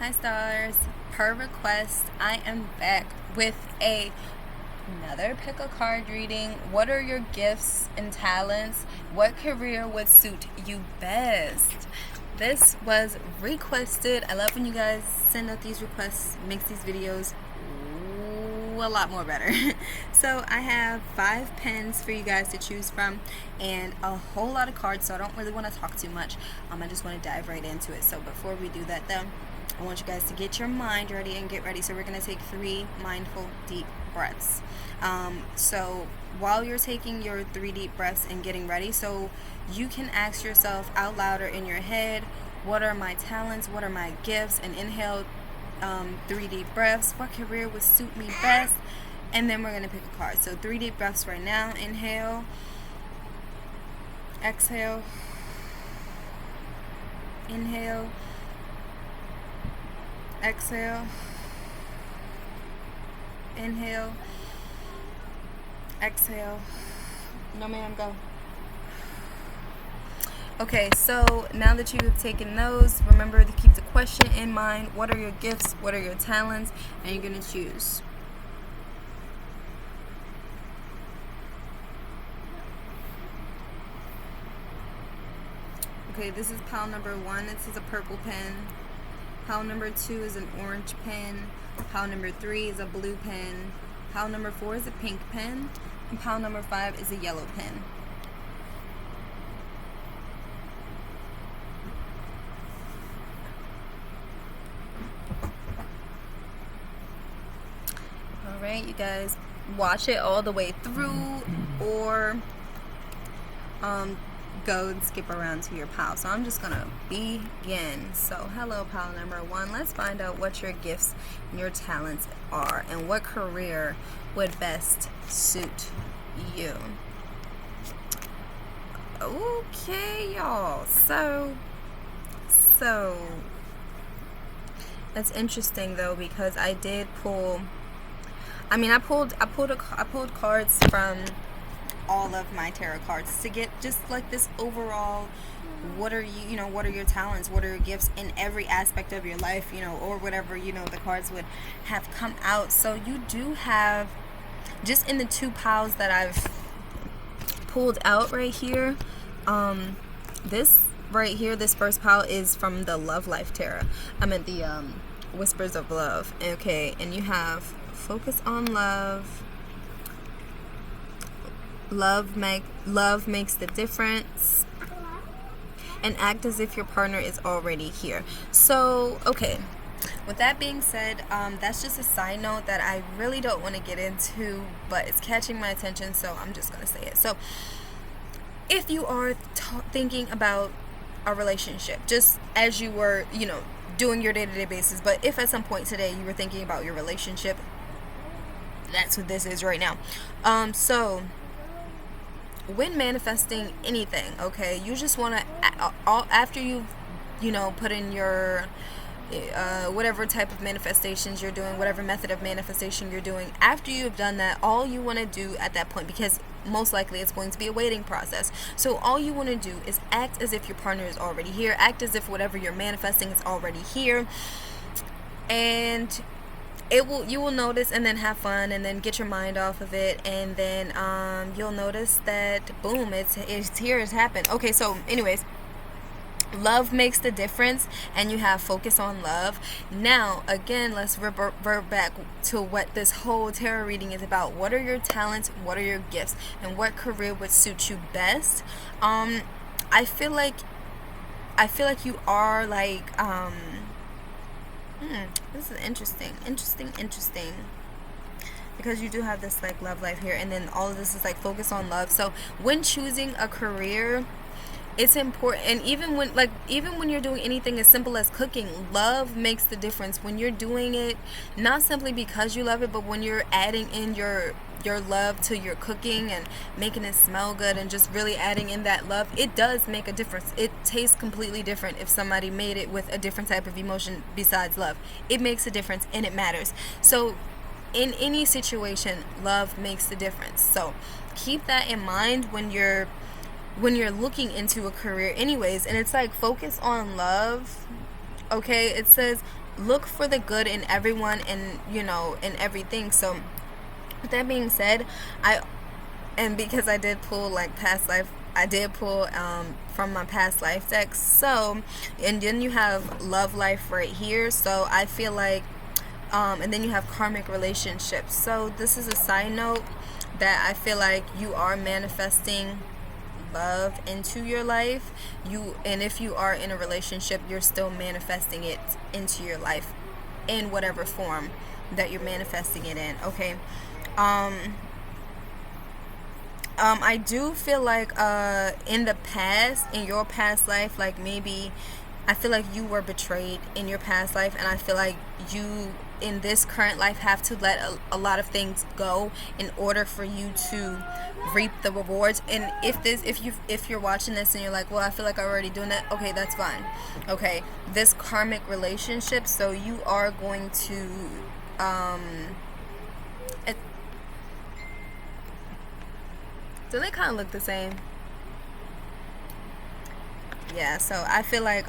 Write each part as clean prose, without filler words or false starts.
Hi stars, per request I am back with another pick a card reading. What are your gifts and talents? What career would suit you best? This was requested. I love when you guys send out these requests, makes these videos a lot more better. So I have 5 pens for you guys to choose from and a whole lot of cards, so I don't really want to talk too much. I just want to dive right into it. So before we do that though, I want you guys to get your mind ready and get ready. So we're going to take 3 mindful deep breaths. So while you're taking your 3 deep breaths and getting ready, so you can ask yourself out loud or in your head, what are my talents, what are my gifts, and inhale 3 deep breaths. What career would suit me best? And then we're going to pick a card. So 3 deep breaths right now. Inhale, exhale, inhale, exhale, inhale, exhale. No ma'am, go. Okay, so now that you've taken those, remember to keep the question in mind. What are your gifts? What are your talents? And you're going to choose. Okay, this is pile number 1. This is a purple pen. Pile number 2 is an orange pen. Pile number 3 is a blue pen. Pile number 4 is a pink pen. And pile number 5 is a yellow pen. Alright, you guys, watch it all the way through or go and skip around to your pile. So I'm just gonna begin. So hello pile number 1. Let's find out what your gifts and your talents are and what career would best suit you. Okay, y'all, so that's interesting though, because I did pull, I pulled cards from all of my tarot cards to get just like this overall, what are what are your talents, what are your gifts in every aspect of your life, or whatever, the cards would have come out. So you do have, just in the 2 piles that I've pulled out right here, this right here, this first pile is from the Love Life Tarot. I'm at the Whispers of Love. Okay, and you have focus on love. Love makes the difference, and act as if your partner is already here. So, okay, with that being said, that's just a side note that I really don't want to get into, but it's catching my attention, so I'm just going to say it. So, if you are thinking about a relationship, just as you were, doing your day-to-day basis, but if at some point today you were thinking about your relationship, that's what this is right now. So when manifesting anything, okay, you just want to, after you've put in your whatever type of manifestations you're doing, whatever method of manifestation you're doing, after you've done that, all you want to do at that point, because most likely it's going to be a waiting process, so all you want to do is act as if your partner is already here, act as if whatever you're manifesting is already here, and you will notice, and then have fun, and then get your mind off of it, and then you'll notice that boom, it's here, it's happened. Okay, so anyways, love makes the difference, and you have focus on love. Now again, let's revert back to what this whole tarot reading is about. What are your talents, what are your gifts, and what career would suit you best? I feel like you are like this is interesting, because you do have this like love life here, and then all of this is like focus on love. So when choosing a career, it's important, and even when you're doing anything as simple as cooking, love makes the difference. When you're doing it not simply because you love it, but when you're adding in your love to your cooking and making it smell good and just really adding in that love, it does make a difference. It tastes completely different if somebody made it with a different type of emotion besides love. It makes a difference, and it matters. So in any situation, love makes the difference. So keep that in mind when you're looking into a career anyways. And it's like, focus on love Okay, it says look for the good in everyone and, you know, in everything. So with that being said, and because I did pull like past life, I did pull from my past life deck. So, and then you have love life right here. So I feel like and then you have karmic relationships. So this is a side note that I feel like you are manifesting love into your life. And if you are in a relationship, you're still manifesting it into your life in whatever form that you're manifesting it in. Okay. I do feel like in the past, in your past life, like maybe I feel like you were betrayed in your past life, and I feel like you in this current life have to let a lot of things go in order for you to reap the rewards. And if you're watching this and you're like, well, I feel like I'm already doing that, okay, that's fine. Okay, this karmic relationship, so you are going to do they kind of look the same? Yeah, so I feel like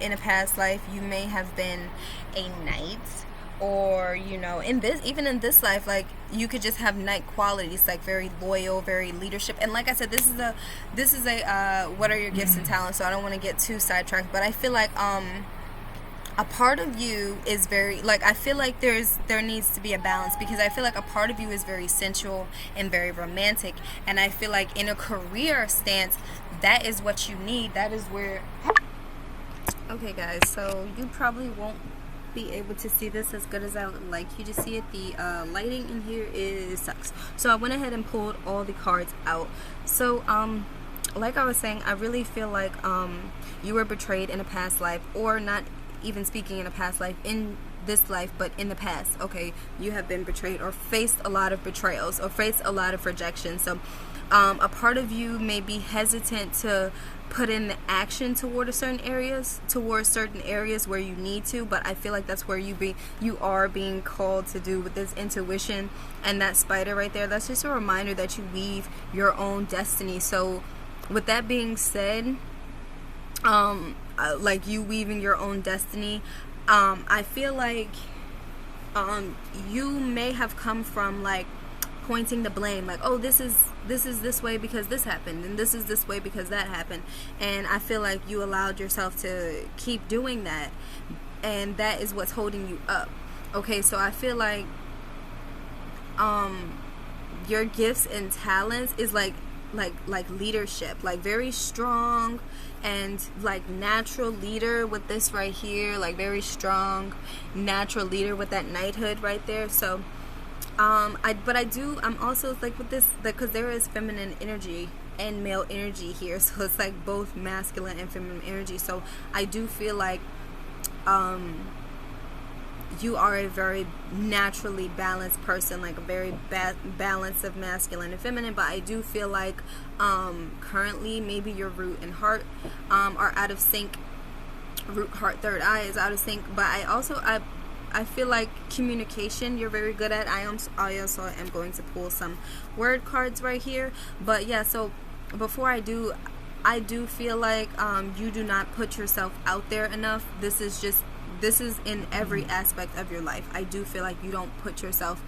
in a past life you may have been a knight, or you know, in this life, like you could just have knight qualities, like very loyal, very leadership. And like I said, this is a what are your gifts and talents, so I don't want to get too sidetracked, but I feel like a part of you is very, like, I feel like there needs to be a balance, because I feel like a part of you is very sensual and very romantic, and I feel like in a career stance, that is what you need. That is where, okay guys, so you probably won't be able to see this as good as I would like you to see it. The lighting in here sucks, so I went ahead and pulled all the cards out. So like I was saying, I really feel like you were betrayed in a past life, or not even speaking in a past life, in this life, but in the past. Okay, you have been betrayed or faced a lot of betrayals or faced a lot of rejection. So a part of you may be hesitant to put in the action towards certain areas where you need to, but I feel like that's where you are being called to do with this intuition. And that spider right there, that's just a reminder that you weave your own destiny. So with that being said, like you weaving your own destiny, I feel like you may have come from like pointing the blame, like, oh, this is this way because this happened, and this is this way because that happened. And I feel like you allowed yourself to keep doing that, and that is what's holding you up. Okay, so I feel like your gifts and talents is like leadership, like very strong and like natural leader with this right here, like very strong natural leader with that knighthood right there. So I'm also like with this, because there is feminine energy and male energy here, so it's like both masculine and feminine energy. So I do feel like you are a very naturally balanced person, like a very balance of masculine and feminine. But I do feel like currently maybe your root and heart are out of sync. Root, heart, third eye is out of sync. But I feel like communication you're very good at. I also am going to pull some word cards right here. But yeah, so before I do feel like you do not put yourself out there enough. This is in every aspect of your life. I do feel like you don't put yourself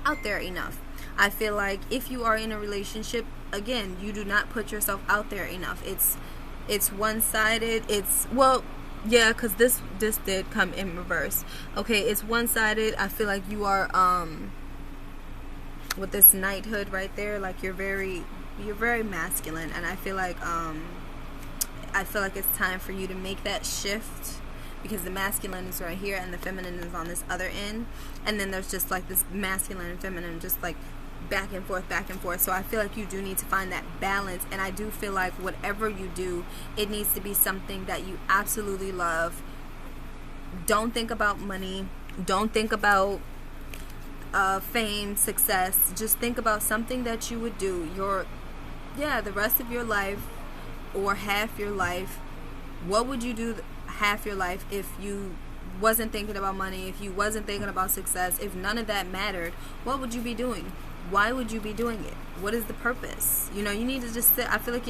out there enough. I feel like if you are in a relationship, again, you do not put yourself out there enough. It's one-sided. Yeah, because this did come in reverse. Okay, it's one-sided. I feel like you are with this knighthood right there, like you're very masculine, and I feel like it's time for you to make that shift, because the masculine is right here and the feminine is on this other end, and then there's just like this masculine and feminine just like back and forth. So I feel like you do need to find that balance, and I do feel like whatever you do, it needs to be something that you absolutely love. Don't think about money, don't think about fame, success. Just think about something that you would do the rest of your life, or half your life. What would you do half your life if you wasn't thinking about money, if you wasn't thinking about success, if none of that mattered? What would you be doing? why would you be doing it? What is the purpose? You need to just sit. I feel like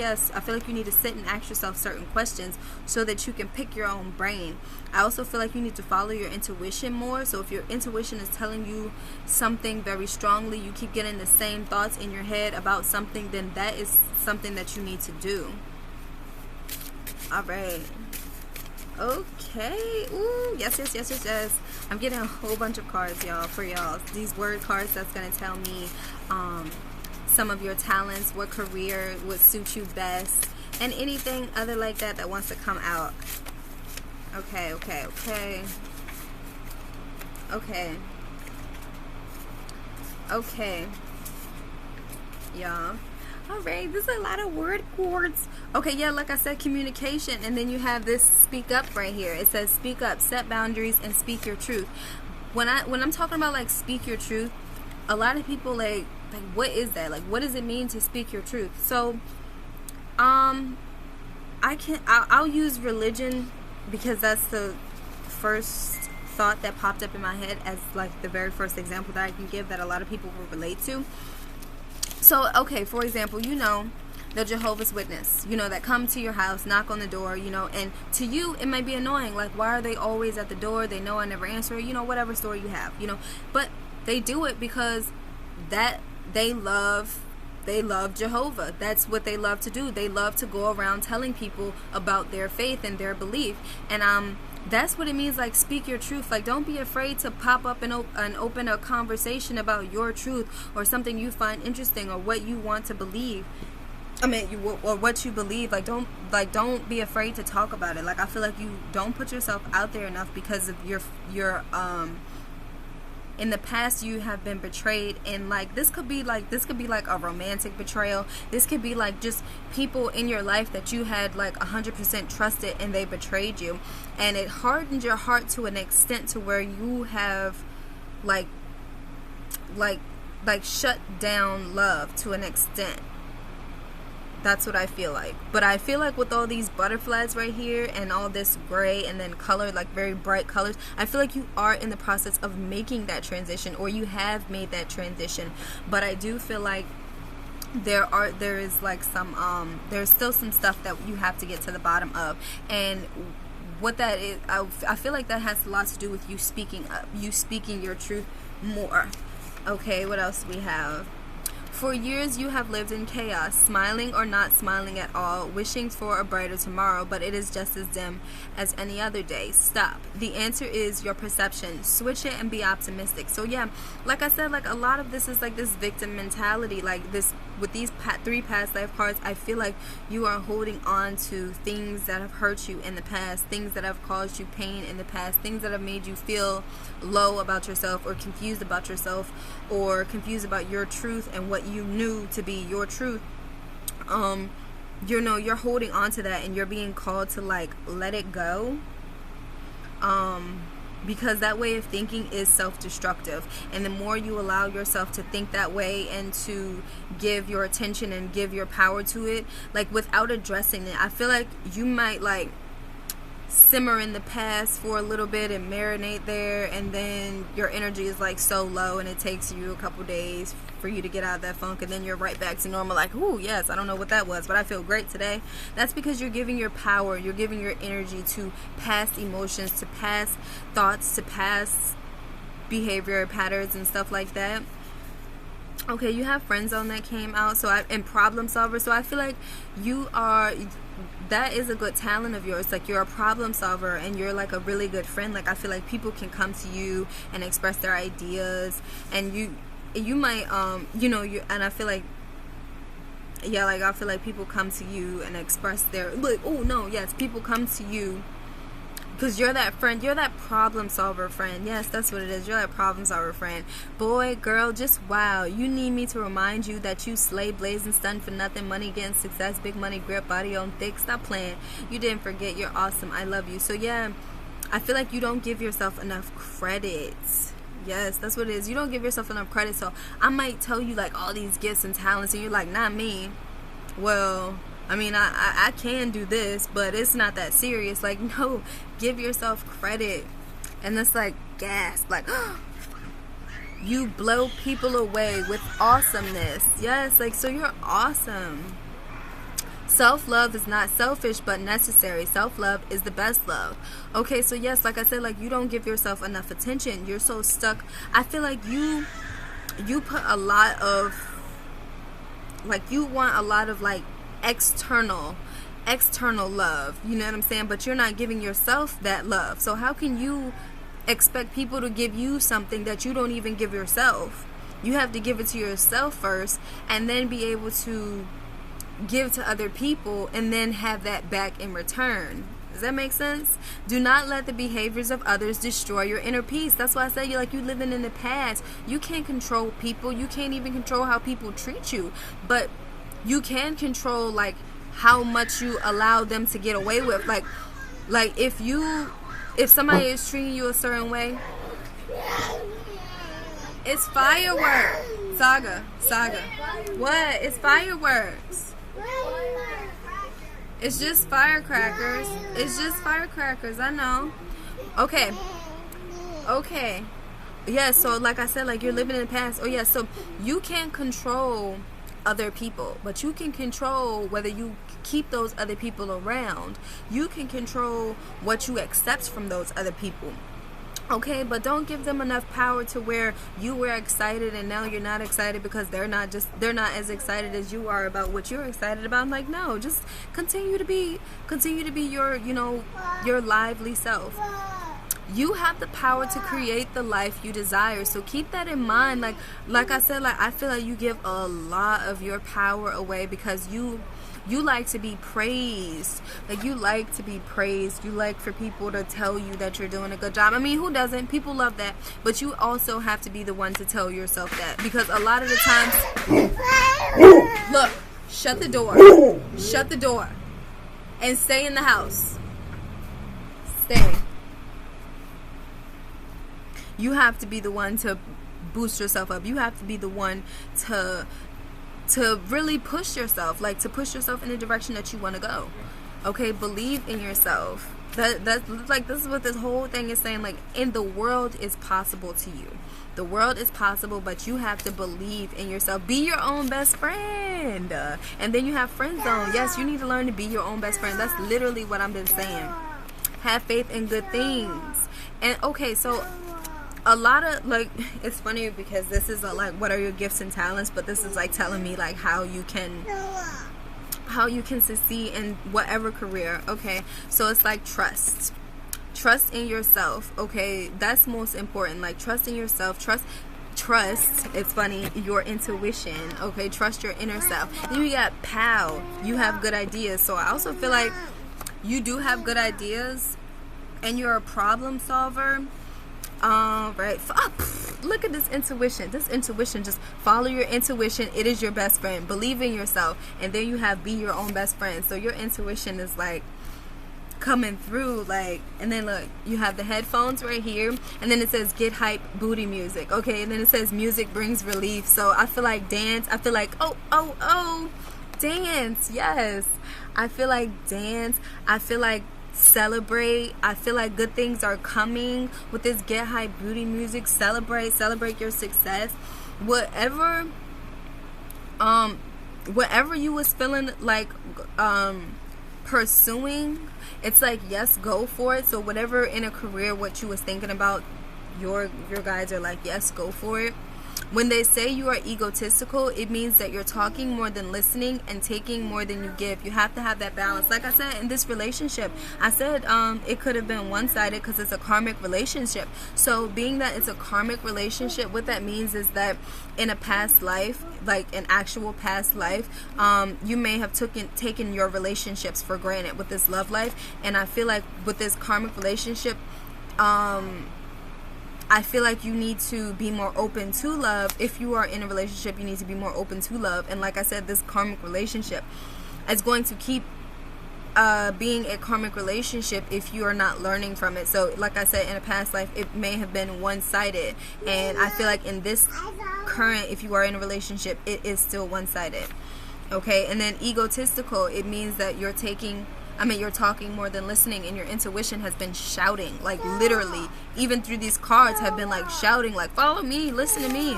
you need to sit and ask yourself certain questions so that you can pick your own brain. I also feel like you need to follow your intuition more. So if your intuition is telling you something very strongly, you keep getting the same thoughts in your head about something, then that is something that you need to do. All right. Okay. Ooh, yes. I'm getting a whole bunch of cards, y'all, for y'all. These word cards that's going to tell me some of your talents, what career would suit you best, and anything other like that wants to come out. Okay. Y'all. Alright, there's a lot of word chords. Okay, yeah, like I said, communication. And then you have this speak up right here. It says speak up, set boundaries, and speak your truth. When I'm talking about like speak your truth, a lot of people like what is that? Like, what does it mean to speak your truth? So I'll use religion because that's the first thought that popped up in my head as like the very first example that I can give that a lot of people will relate to. So, okay, for example, the Jehovah's Witness, that come to your house, knock on the door, and to you, it might be annoying. Like, why are they always at the door? They know I never answer, whatever story you have, But they do it because they love Jehovah. That's what they love to do. They love to go around telling people about their faith and their belief. And, that's what it means, like, speak your truth. Like, don't be afraid to pop up and open a conversation about your truth or something you find interesting or what you want to believe. Or what you believe. Don't be afraid to talk about it. Like, I feel like you don't put yourself out there enough because of your in the past you have been betrayed, and like this could be like a romantic betrayal. This could be like just people in your life that you had like 100% trusted and they betrayed you, and it hardened your heart to an extent to where you have like shut down love to an extent. That's what I feel like. But I feel like with all these butterflies right here and all this gray and then color, like very bright colors, I feel like you are in the process of making that transition, or you have made that transition. But I do feel like there is like some there's still some stuff that you have to get to the bottom of. And what that is, I feel like that has a lot to do with you speaking up, you speaking your truth more. Okay, what else do we have? For years you have lived in chaos, smiling or not smiling at all, wishing for a brighter tomorrow, but it is just as dim as any other day. Stop. The answer is your perception. Switch it and be optimistic. So yeah, like I said, like a lot of this is like this victim mentality. Like this, with these three past life cards, I feel like you are holding on to things that have hurt you in the past, things that have caused you pain in the past, things that have made you feel low about yourself, or confused about yourself, or confused about your truth and what you knew to be your truth. You're holding on to that, and you're being called to like let it go, because that way of thinking is self-destructive. And the more you allow yourself to think that way and to give your attention and give your power to it, like without addressing it, I feel like you might like simmer in the past for a little bit and marinate there, and then your energy is like so low and it takes you a couple days for you to get out of that funk, and then you're right back to normal, like, ooh, yes, I don't know what that was, but I feel great today. That's because you're giving your power, you're giving your energy to past emotions, to past thoughts, to past behavior patterns and stuff like that. Okay, you have friend zone that came out, and problem solver. So I feel like that is a good talent of yours. Like, you're a problem solver and you're like a really good friend. Like, I feel like people can come to you and express their ideas, and you might and I feel like, yeah, like I feel like people come to you and express their, like, oh no, yes, people come to you because you're that friend, you're that problem solver friend. Yes, that's what it is. You're that problem solver friend. Boy, girl, just wow. You need me to remind you that you slay, blaze, and stun for nothing. Money, getting success, big money, grip, body on thick. Stop playing. You didn't forget. You're awesome. I love you. So yeah, I feel like you don't give yourself enough credit. Yes, that's what it is. You don't give yourself enough credit. So I might tell you like all these gifts and talents, and you're like, not me. Well, I mean, I can do this, but it's not that serious. Like, no, give yourself credit. And that's like gasp, like, You blow people away with awesomeness. Yes, like, so you're awesome. Self-love is not selfish but necessary. Self-love is the best love. Okay, so yes, like I said, like, you don't give yourself enough attention. You're so stuck. I feel like you put a lot of, like, you want a lot of, like, external love, you know what I'm saying? But you're not giving yourself that love. So how can you expect people to give you something that you don't even give yourself? You have to give it to yourself first, and then be able to give to other people, and then have that back in return. Does that make sense? Do not let the behaviors of others destroy your inner peace. That's why I say you're living in the past. You can't control people. You can't even control how people treat you. But you can control, like, how much you allow them to get away with. Like if somebody is treating you a certain way, it's fireworks. Saga. What? It's fireworks. It's just firecrackers. I know. Okay. Yeah, so like I said, like, you're living in the past. Oh yeah, so you can't control other people, but you can control whether you keep those other people around. You can control what you accept from those other people. Okay, but don't give them enough power to where you were excited and now you're not excited because they're not as excited as you are about what you're excited about. I'm like, no, just continue to be your, your lively self. You have the power to create the life you desire. So keep that in mind. Like I said, like, I feel like you give a lot of your power away because you like to be praised. Like, you like to be praised. You like for people to tell you that you're doing a good job. I mean, who doesn't? People love that. But you also have to be the one to tell yourself that. Because a lot of the times... Look, shut the door. Shut the door. And stay in the house. Stay. You have to be the one to boost yourself up. You have to be the one to really push yourself, like, to push yourself in the direction that you want to go. Okay, believe in yourself. That's like, this is what this whole thing is saying. Like, in the world is possible to you. The world is possible, but you have to believe in yourself. Be your own best friend. And then you have friend zone. Yes, you need to learn to be your own best friend. That's literally what I've been saying. Have faith in good things. And okay, so a lot of, like, it's funny because this is like, what are your gifts and talents, but this is like telling me, like, how you can succeed in whatever career. Okay, so it's like trust in yourself. Okay, that's most important. Like, trust in yourself. Trust, it's funny, your intuition. Okay, trust your inner self. Then you got pal, you have good ideas. So I also feel like you do have good ideas and you're a problem solver. Right. Look at this intuition. Just follow your intuition. It is your best friend. Believe in yourself. And then you have be your own best friend. So your intuition is like coming through, like, and then look, you have the headphones right here, and then it says get hype booty music. Okay, and then it says music brings relief. So I feel like dance. I feel like dance. Yes, I feel like dance. I feel like celebrate. I feel like good things are coming with this get hype booty music. Celebrate your success. Whatever you was feeling like pursuing, it's like, yes, go for it. So whatever in a career, what you was thinking about, your guys are like, yes, go for it. When they say you are egotistical, it means that you're talking more than listening and taking more than you give. You have to have that balance. Like I said, in this relationship, I said it could have been one-sided because it's a karmic relationship. So being that it's a karmic relationship, what that means is that in a past life, like an actual past life, you may have taken your relationships for granted with this love life. And I feel like with this karmic relationship, I feel like you need to be more open to love. If you are in a relationship, you need to be more open to love. And like I said, this karmic relationship is going to keep being a karmic relationship if you are not learning from it. So like I said, in a past life, it may have been one-sided. And I feel like in this current, if you are in a relationship, it is still one-sided. Okay, and then egotistical, it means that you're taking I mean, you're talking more than listening, and your intuition has been shouting, like literally, even through these cards have been like shouting, like, follow me, listen to me.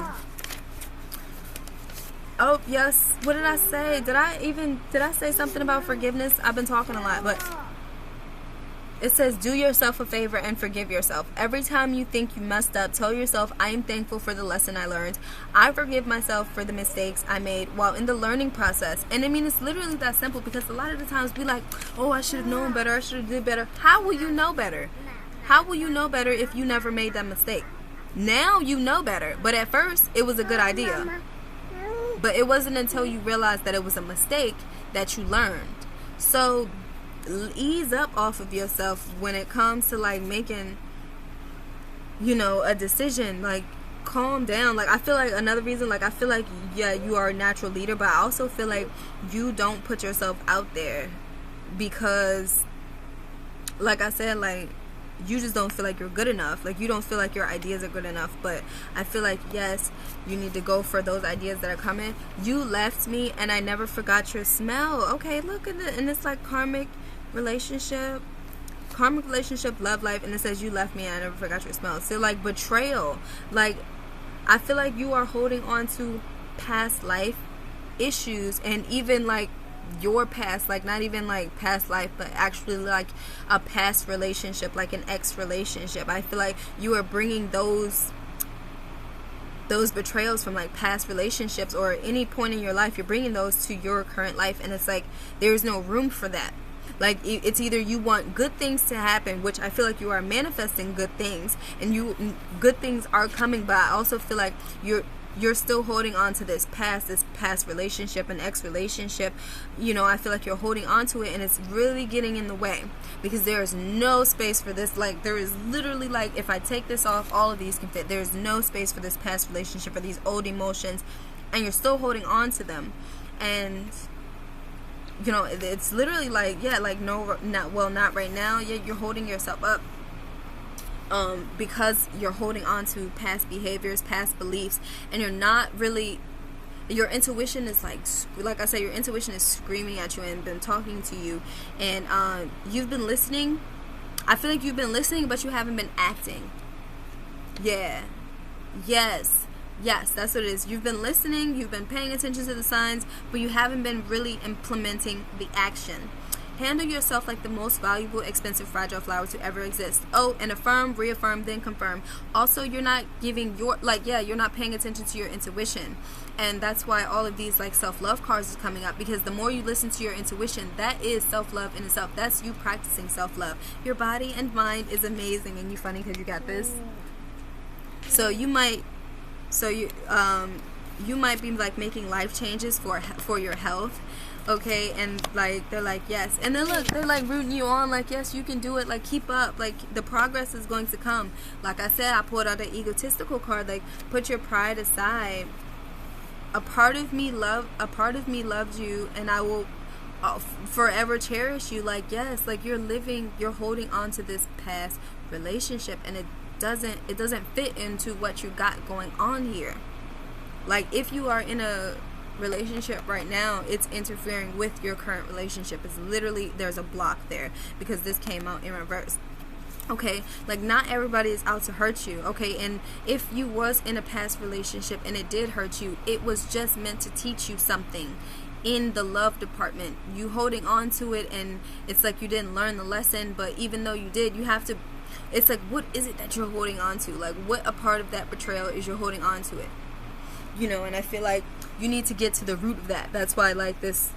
Oh, yes. What did I say? Did I say something about forgiveness? I've been talking a lot, but it says, do yourself a favor and forgive yourself. Every time you think you messed up, tell yourself, I am thankful for the lesson I learned. I forgive myself for the mistakes I made while in the learning process. And I mean, it's literally that simple, because a lot of the times we like, oh, I should have known better. I should have did better. How will you know better? How will you know better if you never made that mistake? Now you know better. But at first, it was a good idea. But it wasn't until you realized that it was a mistake that you learned. So ease up off of yourself when it comes to like making, you know, a decision. Like, calm down. Like, I feel like another reason, like, I feel like, yeah, you are a natural leader, but I also feel like you don't put yourself out there because, like I said, like, you just don't feel like you're good enough. Like, you don't feel like your ideas are good enough. But I feel like, yes, you need to go for those ideas that are coming. You left me and I never forgot your smell. Okay, look at it. And it's like karmic relationship, love life, and it says you left me and I never forgot your smell. So like betrayal, like I feel like you are holding on to past life issues, and even like your past, like not even like past life, but actually like a past relationship, like an ex relationship. I feel like you are bringing those betrayals from like past relationships or any point in your life, you're bringing those to your current life, and it's like there's no room for that. Like, it's either you want good things to happen, which I feel like you are manifesting good things, and good things are coming, but I also feel like you're still holding on to this past relationship, an ex relationship. You know, I feel like you're holding on to it, and it's really getting in the way, because there is no space for this. Like, there is literally, like, if I take this off, all of these can fit. There's no space for this past relationship or these old emotions, and you're still holding on to them. And you know, it's literally like, yeah, like, no, not right now. Yeah, you're holding yourself up because you're holding on to past behaviors, past beliefs, and you're not really, your intuition is like I said, your intuition is screaming at you and been talking to you, and you've been listening. I feel like you've been listening, but you haven't been acting. Yeah. Yes, that's what it is. You've been listening, you've been paying attention to the signs, but you haven't been really implementing the action. Handle yourself like the most valuable, expensive, fragile flower to ever exist. Oh, and affirm, reaffirm, then confirm. Also, you're not giving you're not paying attention to your intuition. And that's why all of these like self-love cards is coming up, because the more you listen to your intuition, that is self-love in itself. That's you practicing self-love. Your body and mind is amazing, and you're funny because you got this. So you might be like making life changes for your health, okay? And like they're like, yes, and then look, they're like rooting you on, like, yes, you can do it, like, keep up, like, the progress is going to come. Like I said, I pulled out the egotistical card, like, put your pride aside. A part of me loved you, and I will forever cherish you. Like, yes, like, you're holding on to this past relationship, and it doesn't fit into what you got going on here. Like, if you are in a relationship right now, it's interfering with your current relationship. It's literally, there's a block there, because this came out in reverse. Okay, like, not everybody is out to hurt you, okay? And if you was in a past relationship and it did hurt you, it was just meant to teach you something in the love department. You holding on to it, and it's like you didn't learn the lesson, but even though you did, you have to, it's like, what is it that you're holding on to? Like, what a part of that betrayal is you're holding on to it? You know, and I feel like you need to get to the root of that. That's why I like this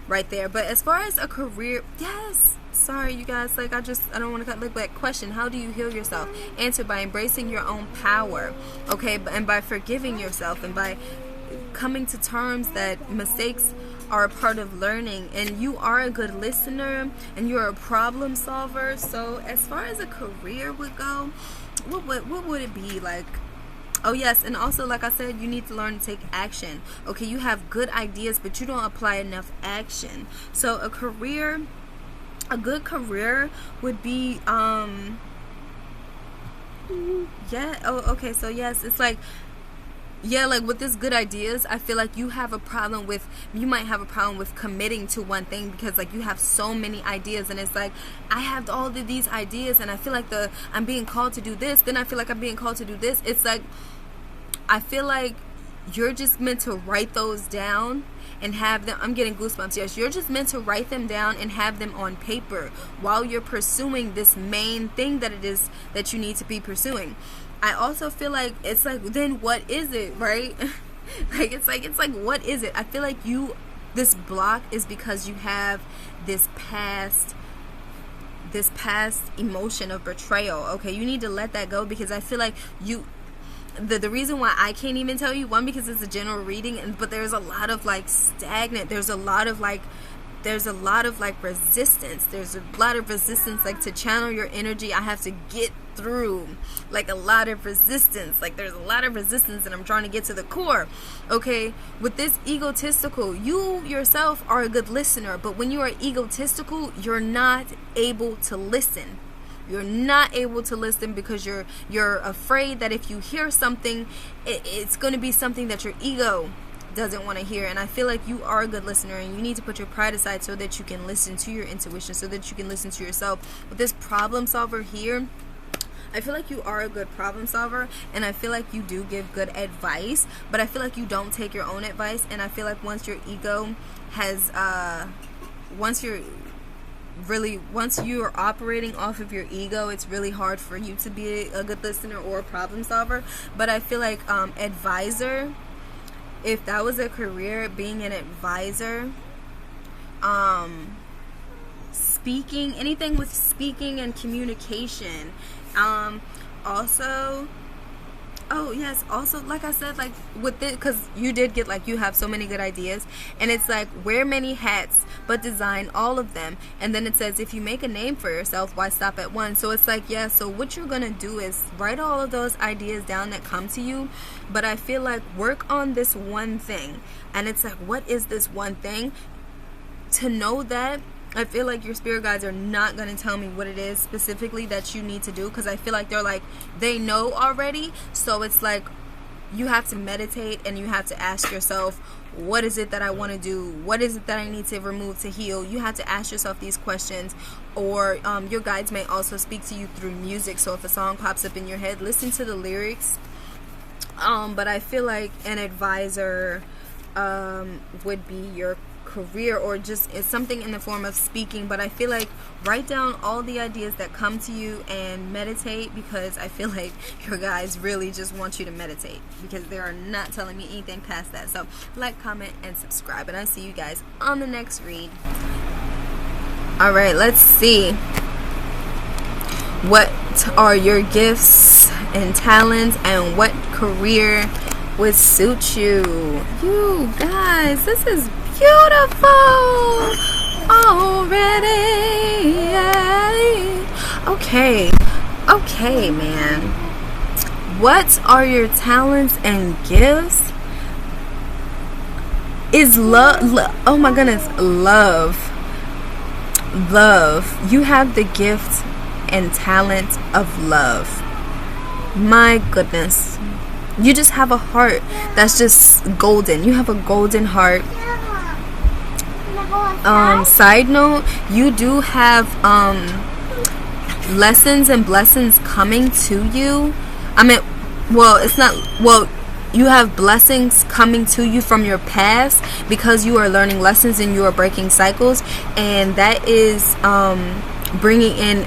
right there. But as far as a career, yes, sorry you guys, like, I don't want to cut, like, that question, how do you heal yourself? Answer, by embracing your own power, okay? And by forgiving yourself, and by coming to terms that mistakes are a part of learning, and you are a good listener, and you're a problem solver. So as far as a career would go, what would it be like? Oh yes, and also, like I said, you need to learn to take action. Okay, you have good ideas, but you don't apply enough action. So a good career would be yeah. Oh, okay. So yes, it's like yeah, like with this good ideas, I feel like you might have a problem with committing to one thing, because like you have so many ideas, and it's like, I have all of these ideas and I feel like I'm being called to do this, then I feel like I'm being called to do this. It's like, I feel like you're just meant to write those down and have them. I'm getting goosebumps. Yes, you're just meant to write them down and have them on paper while you're pursuing this main thing that it is that you need to be pursuing. I also feel like it's like, then what is it, right? It's like what is it? I feel like this block is because you have this past emotion of betrayal. Okay, you need to let that go, because I feel like the reason why I can't even tell you, one, because it's a general reading, but there's a lot of like stagnant, there's a lot of resistance. There's a lot of resistance, like to channel your energy, I have to get through like a lot of resistance. Like there's a lot of resistance and I'm trying to get to the core. Okay, with this egotistical, you yourself are a good listener, but when you are egotistical, you're not able to listen. You're not able to listen because you're afraid that if you hear something, it's going to be something that your ego doesn't want to hear. And I feel like you are a good listener, and you need to put your pride aside so that you can listen to your intuition, so that you can listen to yourself. With this problem solver here, I feel like you are a good problem solver, and I feel like you do give good advice, but I feel like you don't take your own advice. And I feel like once your ego has once you're operating off of your ego, it's really hard for you to be a good listener or a problem solver. But I feel like advisor, if that was a career, being an advisor, speaking, anything with speaking and communication, also, oh yes, also, like I said, like with it, because you did get, like, you have so many good ideas, and it's like, wear many hats but design all of them. And then it says, if you make a name for yourself, why stop at one? So it's like, yeah, so what you're gonna do is write all of those ideas down that come to you, but I feel like work on this one thing. And it's like, what is this one thing? To know that, I feel like your spirit guides are not going to tell me what it is specifically that you need to do, because I feel like they know already. So it's like, you have to meditate and you have to ask yourself, what is it that I want to do? What is it that I need to remove to heal? You have to ask yourself these questions. Or your guides may also speak to you through music. So if a song pops up in your head, listen to the lyrics. But I feel like an advisor would be your career, or just it's something in the form of speaking. But I feel like write down all the ideas that come to you and meditate, because I feel like your guys really just want you to meditate, because they are not telling me anything past that. So like, comment, and subscribe, and I'll see you guys on the next read. Alright, let's see. What are your gifts and talents, and what career would suit you? You guys, this is beautiful already. Okay, man. What are your talents and gifts? Is love. Oh my goodness, love. You have the gift and talent of love. My goodness. You just have a heart that's just golden. You have a golden heart. Side note, you do have lessons and blessings coming to you. You have blessings coming to you from your past, because you are learning lessons and you are breaking cycles, and that is bringing in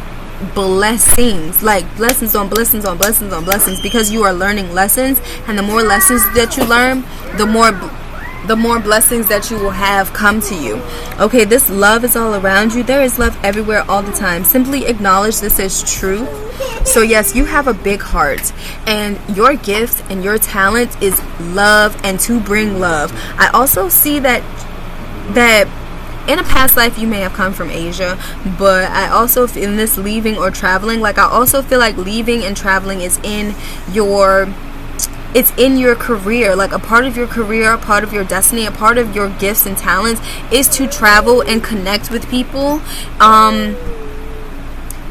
blessings, like blessings on blessings on blessings on blessings, because you are learning lessons, and the more lessons that you learn, the more blessings that you will have come to you. Okay, this love is all around you. There is love everywhere all the time. Simply acknowledge this as true. So yes, you have a big heart, and your gift and your talent is love and to bring love. I also see that in a past life you may have come from Asia, but I also, in this leaving or traveling, like I also feel like leaving and traveling is in your career. Like a part of your career, a part of your destiny, a part of your gifts and talents is to travel and connect with people.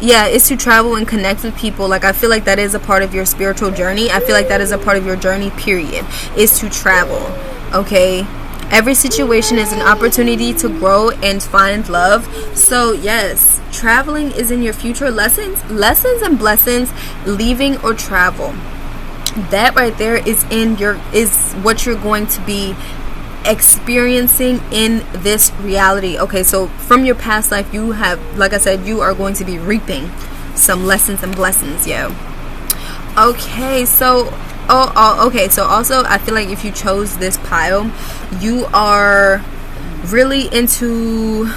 yeah, is to travel and connect with people. Like, I feel like that is a part of your spiritual journey. I feel like that is a part of your journey, period, is to travel. Okay, every situation is an opportunity to grow and find love. So yes, traveling is in your future. Lessons and blessings, leaving or travel, that right there is what you're going to be experiencing in this reality. Okay, so from your past life, you have, like I said, you are going to be reaping some lessons and blessings. Yeah. Okay, so okay, so also I feel like if you chose this pile, you are really into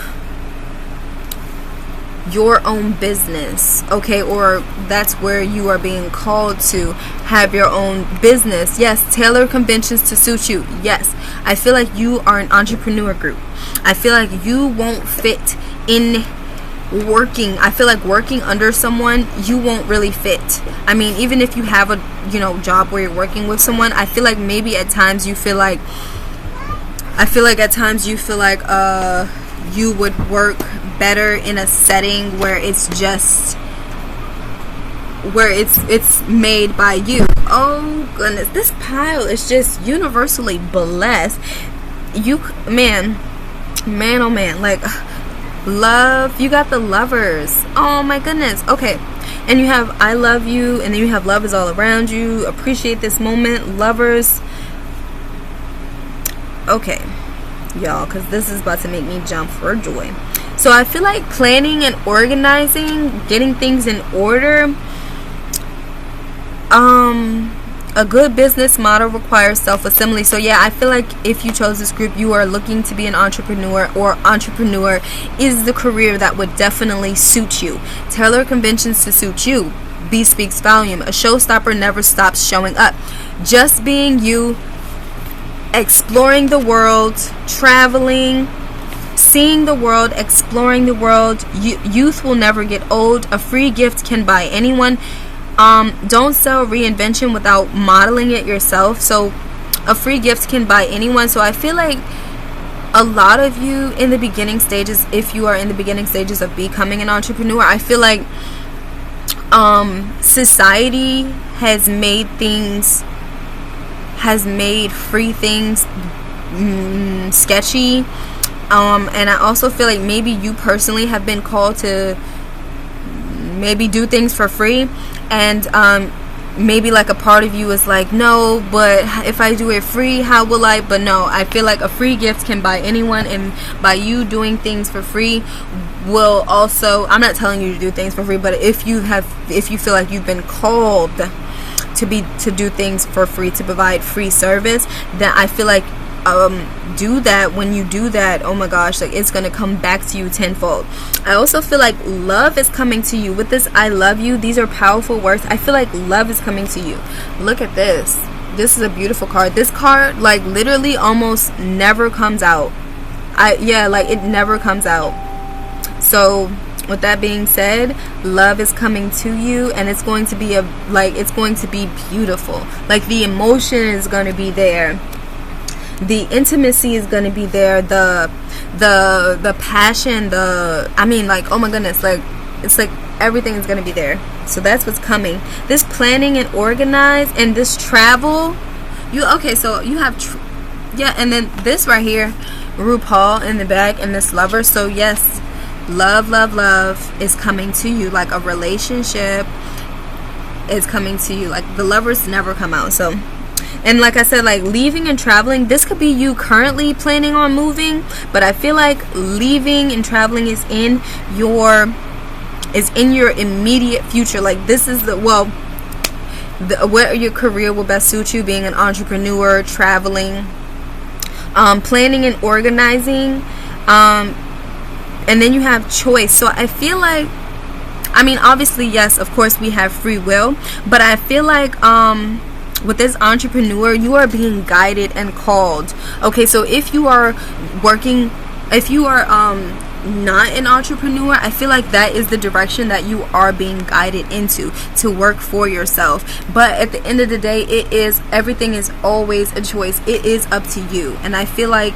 your own business, okay, or that's where you are being called to have your own business. Yes, tailor conventions to suit you. Yes, I feel like you are an entrepreneur group. I feel like you won't fit in working. I feel like working under someone, you won't really fit. I mean, even if you have a job where you're working with someone, I feel like maybe at times you feel like you would work better in a setting where it's made by you. Oh goodness, this pile is just universally blessed. Man, oh man, like love, you got the lovers. Oh my goodness. Okay, and you have I love you, and then you have love is all around you. Appreciate this moment, lovers. Okay, y'all, because this is about to make me jump for joy. So I feel like planning and organizing, getting things in order. A good business model requires self-assembly. So yeah, I feel like if you chose this group, you are looking to be an entrepreneur, or entrepreneur is the career that would definitely suit you. Tailor conventions to suit you. B speaks volume. A showstopper never stops showing up. Just being you, exploring the world, traveling, seeing the world, exploring the world. Youth will never get old. A free gift can buy anyone. Don't sell reinvention without modeling it yourself. So a free gift can buy anyone. So I feel like a lot of you in the beginning stages, if you are in the beginning stages of becoming an entrepreneur, I feel like society has made free things sketchy. And I also feel like maybe you personally have been called to maybe do things for free, and maybe like a part of you is like, no, but if I do it free, how will I? But no, I feel like a free gift can buy anyone, and by you doing things for free will also, I'm not telling you to do things for free, but if you feel like you've been called to do things for free, to provide free service, then I feel like do that. When you do that, oh my gosh, like it's gonna come back to you tenfold. I also feel like love is coming to you with this I love you. These are powerful words. I feel like love is coming to you. Look at this. This is a beautiful card. This card like literally almost never comes out. Like it never comes out. So with that being said, love is coming to you, and it's going to be it's going to be beautiful. Like the emotion is going to be there. The intimacy is going to be there. The passion, oh my goodness, like it's like everything is going to be there. So that's what's coming. This planning and organize, and this travel. So you have and then this right here, RuPaul in the back, and this lover. So yes, love is coming to you. Like a relationship is coming to you. Like the lovers never come out. So, and like I said, like leaving and traveling, this could be you currently planning on moving, but I feel like leaving and traveling is in your immediate future. Like this is where your career will best suit you, being an entrepreneur, traveling, planning and organizing, and then you have choice. So I feel like, obviously, yes, of course we have free will, but I feel like with this entrepreneur, you are being guided and called. Okay, so if you are not an entrepreneur, I feel like that is the direction that you are being guided into, to work for yourself. But at the end of the day, everything is always a choice. It is up to you. And I feel like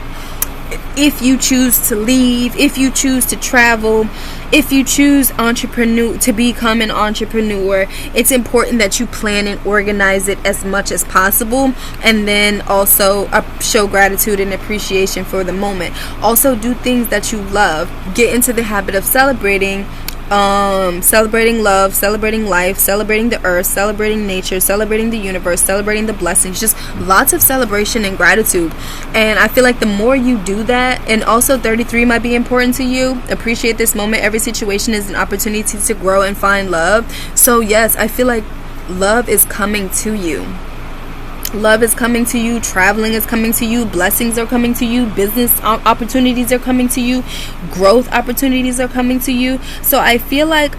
if you choose to leave, if you choose to travel, if you choose to become an entrepreneur, it's important that you plan and organize it as much as possible, and then also show gratitude and appreciation for the moment. Also do things that you love. Get into the habit of celebrating love, celebrating life, celebrating the earth, celebrating nature, celebrating the universe, celebrating the blessings. Just lots of celebration and gratitude. And I feel like the more you do that, and also 33 might be important to you, appreciate this moment. Every situation is an opportunity to grow and find love. So yes, I feel like love is coming to you. Love is coming to you, traveling is coming to you, blessings are coming to you, business opportunities are coming to you, growth opportunities are coming to you. So I feel like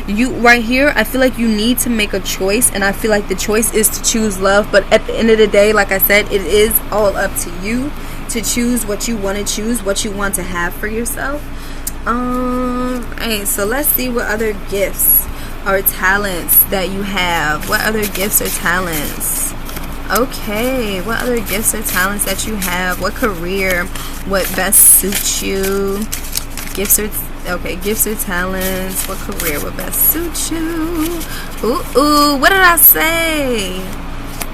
you right here, I feel like you need to make a choice, and I feel like the choice is to choose love. But at the end of the day, like I said, it is all up to you to choose what you want to choose, what you want to have for yourself. Alright, so let's see what other gifts or talents that you have. What other gifts or talents? Okay, what other gifts or talents that you have? What career would best suit you? Gifts or talents. What career would best suit you? Ooh, what did I say?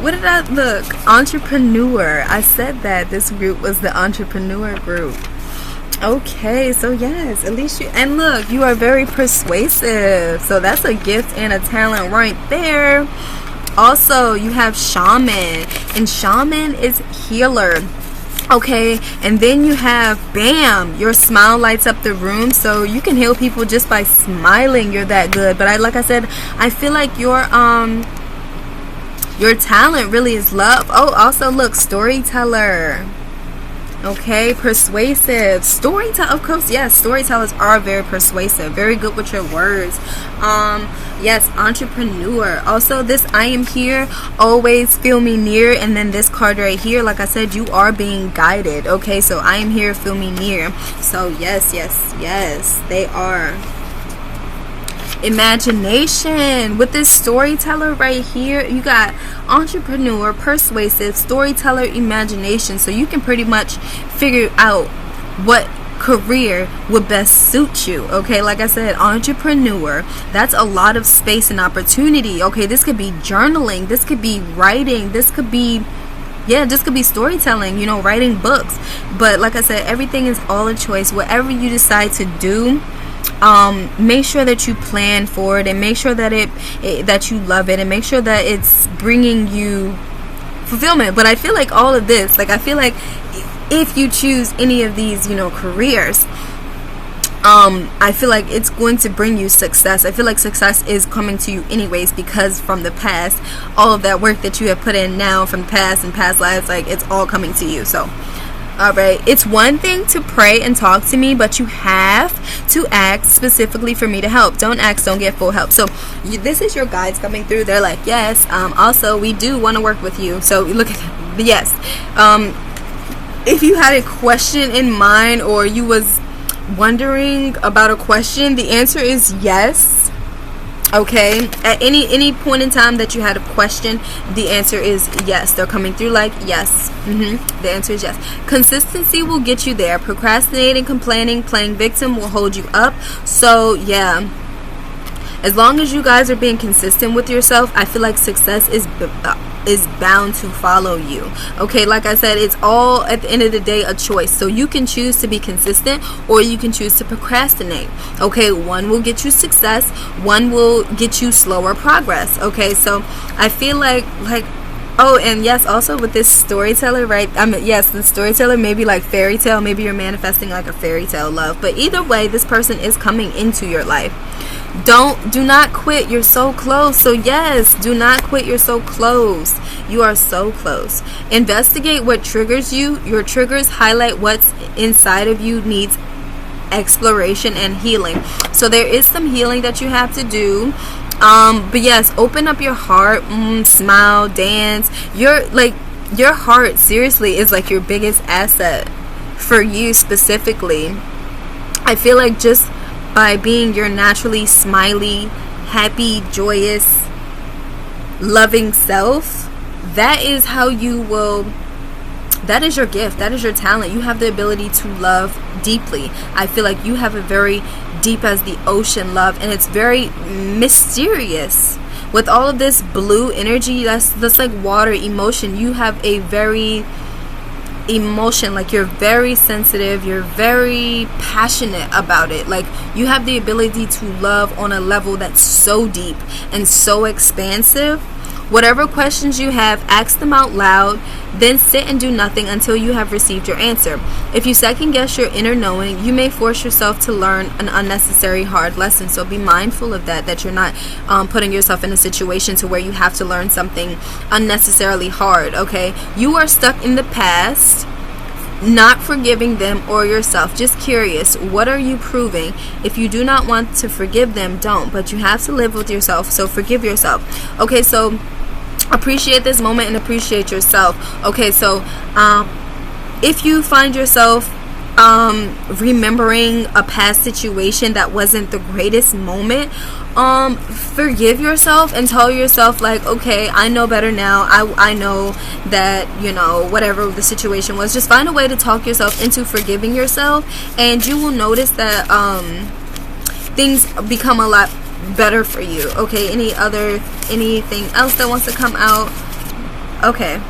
What did I look? Entrepreneur. I said that this group was the entrepreneur group. Okay, so yes, at least and look, you are very persuasive. So that's a gift and a talent right there. Also, you have shaman, and shaman is healer. Okay, and then you have bam, your smile lights up the room, so you can heal people just by smiling. You're that good. But like I said, I feel like your talent really is love. Oh, also look, storyteller. Okay, persuasive. Storyteller, of course, yes, storytellers are very persuasive, very good with your words. Yes, entrepreneur. Also, this I am here, always feel me near, and then this card right here, like I said, you are being guided. Okay, so I am here, feel me near. So yes, they are. Imagination. With this storyteller right here, you got entrepreneur, persuasive, storyteller, imagination. So you can pretty much figure out what career would best suit you. Okay, like I said, entrepreneur, that's a lot of space and opportunity. Okay, this could be journaling, this could be writing, this could be storytelling, writing books. But like I said, everything is all a choice. Whatever you decide to do, make sure that you plan for it, and make sure that that you love it, and make sure that it's bringing you fulfillment. But I feel like all of this, like I feel like if you choose any of these careers, I feel like it's going to bring you success. I feel like success is coming to you anyways, because from the past, all of that work that you have put in now from the past and past lives, like it's all coming to you. So alright, it's one thing to pray and talk to me, but you have to act specifically for me to help. Don't ask, don't get full help. So this is your guides coming through. They're like, yes, also we do want to work with you. So look at that. Yes. If you had a question in mind, or you was wondering about a question, the answer is yes. Okay, at any point in time that you had a question, the answer is yes. They're coming through like yes. The answer is yes. Consistency will get you there. Procrastinating, complaining, playing victim will hold you up. So yeah, as long as you guys are being consistent with yourself, I feel like success is bound to follow you. Okay, like I said, it's all at the end of the day a choice. So you can choose to be consistent, or you can choose to procrastinate. Okay, one will get you success, one will get you slower progress. Okay, so I feel like oh, and yes, also with this storyteller, right? Yes, the storyteller, maybe like fairy tale, maybe you're manifesting like a fairy tale love. But either way, this person is coming into your life. Do not quit. You're so close. So yes, do not quit. You're so close. You are so close. Investigate what triggers you. Your triggers highlight what's inside of you needs exploration and healing. So there is some healing that you have to do. But yes, open up your heart, smile, dance. Your heart seriously is like your biggest asset for you specifically. I feel like just by being your naturally smiley, happy, joyous, loving self, that is how you will that is your gift. That is your talent. You have the ability to love deeply. I feel like you have a very deep as the ocean love, and it's very mysterious. With all of this blue energy, that's like water emotion. You have a very emotion, like you're very sensitive, you're very passionate about it. Like you have the ability to love on a level that's so deep and so expansive. Whatever questions you have, ask them out loud, then sit and do nothing until you have received your answer. If you second guess your inner knowing, you may force yourself to learn an unnecessary hard lesson. So be mindful of that you're not putting yourself in a situation to where you have to learn something unnecessarily hard, okay? You are stuck in the past, not forgiving them or yourself. Just curious, what are you proving? If you do not want to forgive them, don't. But you have to live with yourself, so forgive yourself. Okay, so appreciate this moment and appreciate yourself. Okay, so if you find yourself remembering a past situation that wasn't the greatest moment, forgive yourself and tell yourself, like, okay, I know better now. I know that, you know, whatever the situation was, just find a way to talk yourself into forgiving yourself, and you will notice that things become a lot better for you. Okay, anything else that wants to come out? Okay.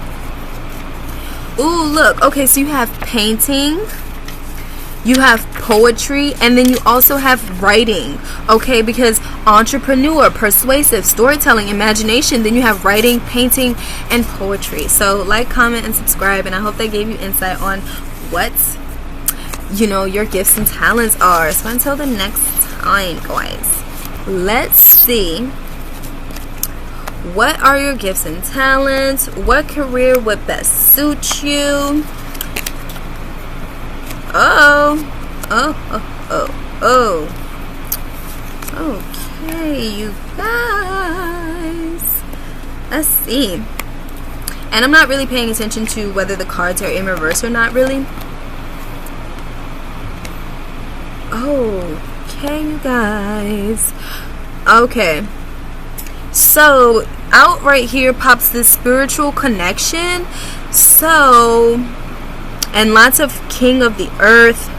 Ooh, look. Okay, so you have painting, you have poetry, and then you also have writing. Okay, because entrepreneur, persuasive, storytelling, imagination, then you have writing, painting, and poetry. So like, comment, and subscribe, and I hope that gave you insight on what, you know, your gifts and talents are. So until the next time, guys, let's see, what are your gifts and talents? What career would best suit you? Okay, you guys, let's see. And I'm not really paying attention to whether the cards are in reverse or not, really. Okay, you guys. Okay, so out right here pops this spiritual connection. So, and lots of king of the earth,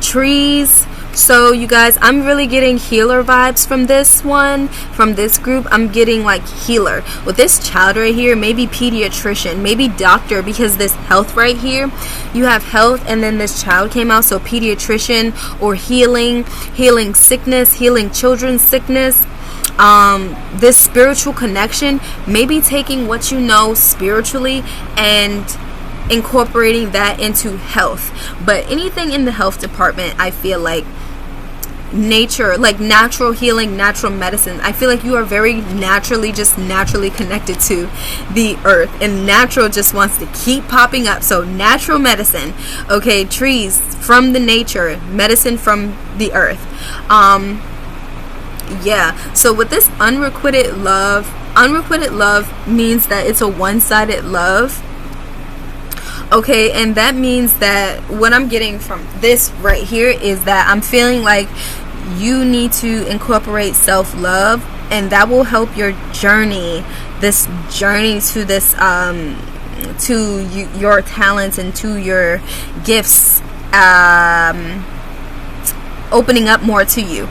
trees. So you guys, I'm really getting healer vibes from this one, from this group. I'm getting like healer. With this child right here, maybe pediatrician, maybe doctor, because this health right here, you have health and then this child came out. So pediatrician or healing sickness, healing children's sickness. This spiritual connection, maybe taking what you know spiritually and incorporating that into health. But anything in the health department, I feel like nature, like natural healing, natural medicine. I feel like you are very naturally connected to the earth, and natural just wants to keep popping up. So natural medicine, okay, trees from the nature, medicine from the earth. Yeah, so with this unrequited love means that it's a one-sided love. Okay, and that means that what I'm getting from this right here is that I'm feeling like you need to incorporate self-love, and that will help your journey, this journey to this to your talents and to your gifts, opening up more to you.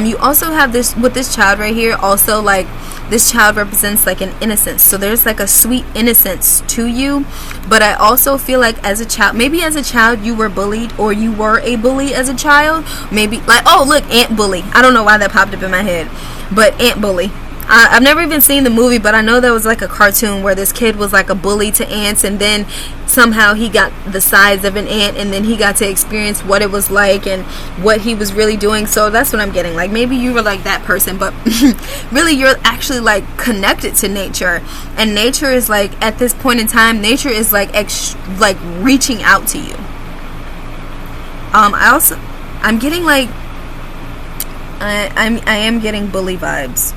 You also have this with this child right here, also like this child represents like an innocence. So there's like a sweet innocence to you. But I also feel like as a child, maybe as a child you were bullied, or you were a bully as a child. Maybe like, oh look, Ant Bully. I don't know why that popped up in my head, but Ant Bully. I've never even seen the movie, but I know there was like a cartoon where this kid was like a bully to ants, and then somehow he got the size of an ant, and then he got to experience what it was like and what he was really doing. So that's what I'm getting. Like maybe you were like that person, but really you're actually like connected to nature, and nature is like, at this point in time, nature is like like reaching out to you. I'm getting like I am getting bully vibes.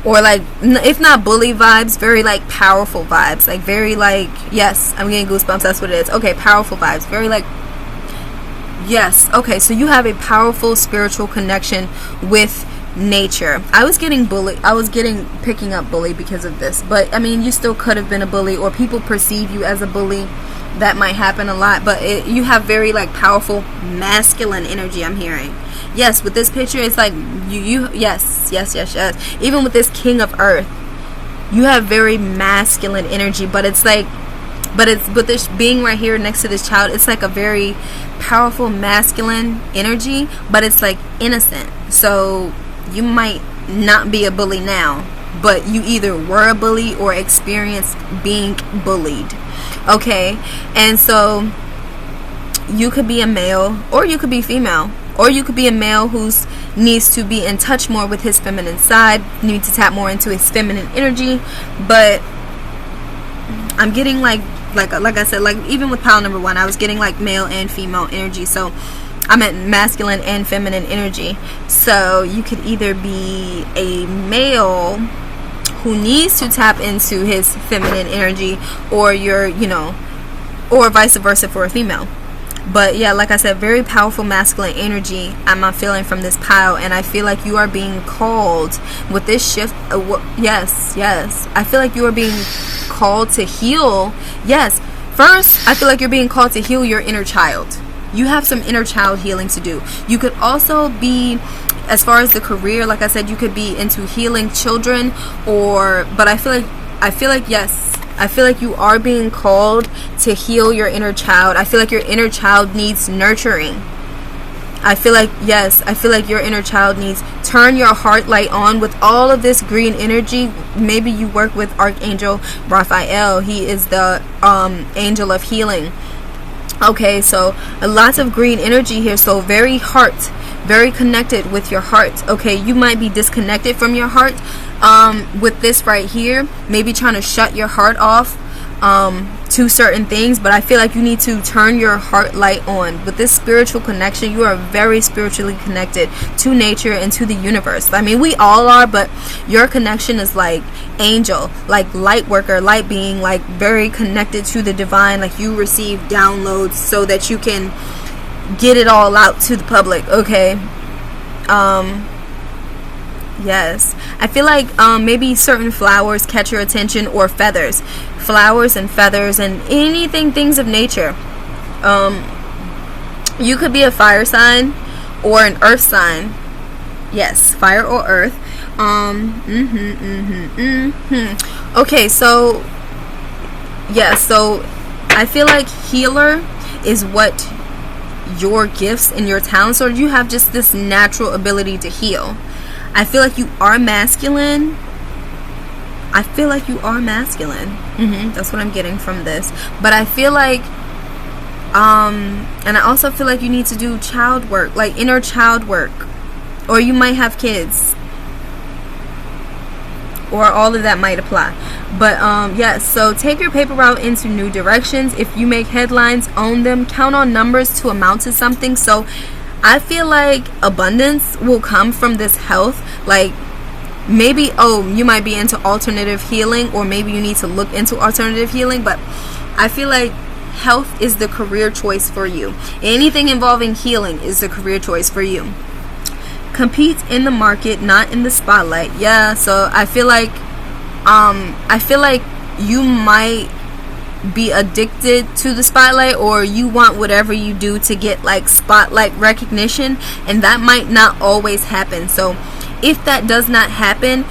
Or like, if not bully vibes, very like powerful vibes, like very like, yes, I'm getting goosebumps, that's what it is. Okay, powerful vibes, very like, yes. Okay, so you have a powerful spiritual connection with nature. I was getting bullied. I was picking up bully because of this. But I mean, you still could have been a bully, or people perceive you as a bully. That might happen a lot. But you have very like powerful masculine energy, I'm hearing. Yes, with this picture, it's like yes. Even with this King of Earth, you have very masculine energy, but it's like, but this being right here next to this child, it's like a very powerful masculine energy, but it's like innocent. So you might not be a bully now, but you either were a bully or experienced being bullied. Okay, and so you could be a male, or you could be female, or you could be a male who's needs to be in touch more with his feminine side, needs to tap more into his feminine energy. But I'm getting like I said, like even with pile number 1, I was getting like male and female energy. So I'm at masculine and feminine energy. So you could either be a male who needs to tap into his feminine energy, or you're, or vice versa for a female. But yeah, like I said, very powerful masculine energy I'm feeling from this pile, and I feel like you are being called with this shift. Yes, I feel like you are being called to heal. Yes, first, I feel like you're being called to heal your inner child. You have some inner child healing to do. You could also be, as far as the career, like I said, you could be into healing children, but I feel like yes, I feel like you are being called to heal your inner child. I feel like your inner child needs nurturing. I feel like your inner child needs, turn your heart light on with all of this green energy. Maybe you work with Archangel Raphael. He is the angel of healing. Okay, so lots of green energy here. So very connected with your heart. Okay, you might be disconnected from your heart with this right here, maybe trying to shut your heart off to certain things, but I feel like you need to turn your heart light on. With this spiritual connection, you are very spiritually connected to nature and to the universe. I mean, we all are, but your connection is like angel, like light worker, light being, like very connected to the divine. Like you receive downloads so that you can get it all out to the public. Okay, yes, I feel like maybe certain flowers catch your attention, or flowers and feathers and things of nature. You could be a fire sign or an earth sign. Yes, fire or earth. Okay, so yeah, so I feel like healer is what your gifts and your talents, or you have just this natural ability to heal. I feel like you are masculine. That's what I'm getting from this. But I feel like and I also feel like you need to do child work, like inner child work, or you might have kids, or all of that might apply. But yes, so take your paper route into new directions. If you make headlines, own them. Count on numbers to amount to something. So I feel like abundance will come from this health. Like maybe, you might be into alternative healing, or maybe you need to look into alternative healing, but I feel like health is the career choice for you. Anything involving healing is the career choice for you. Compete in the market, not in the spotlight. Yeah, so I feel like you might be addicted to the spotlight, or you want whatever you do to get like spotlight recognition, and that might not always happen. So if that does not happen,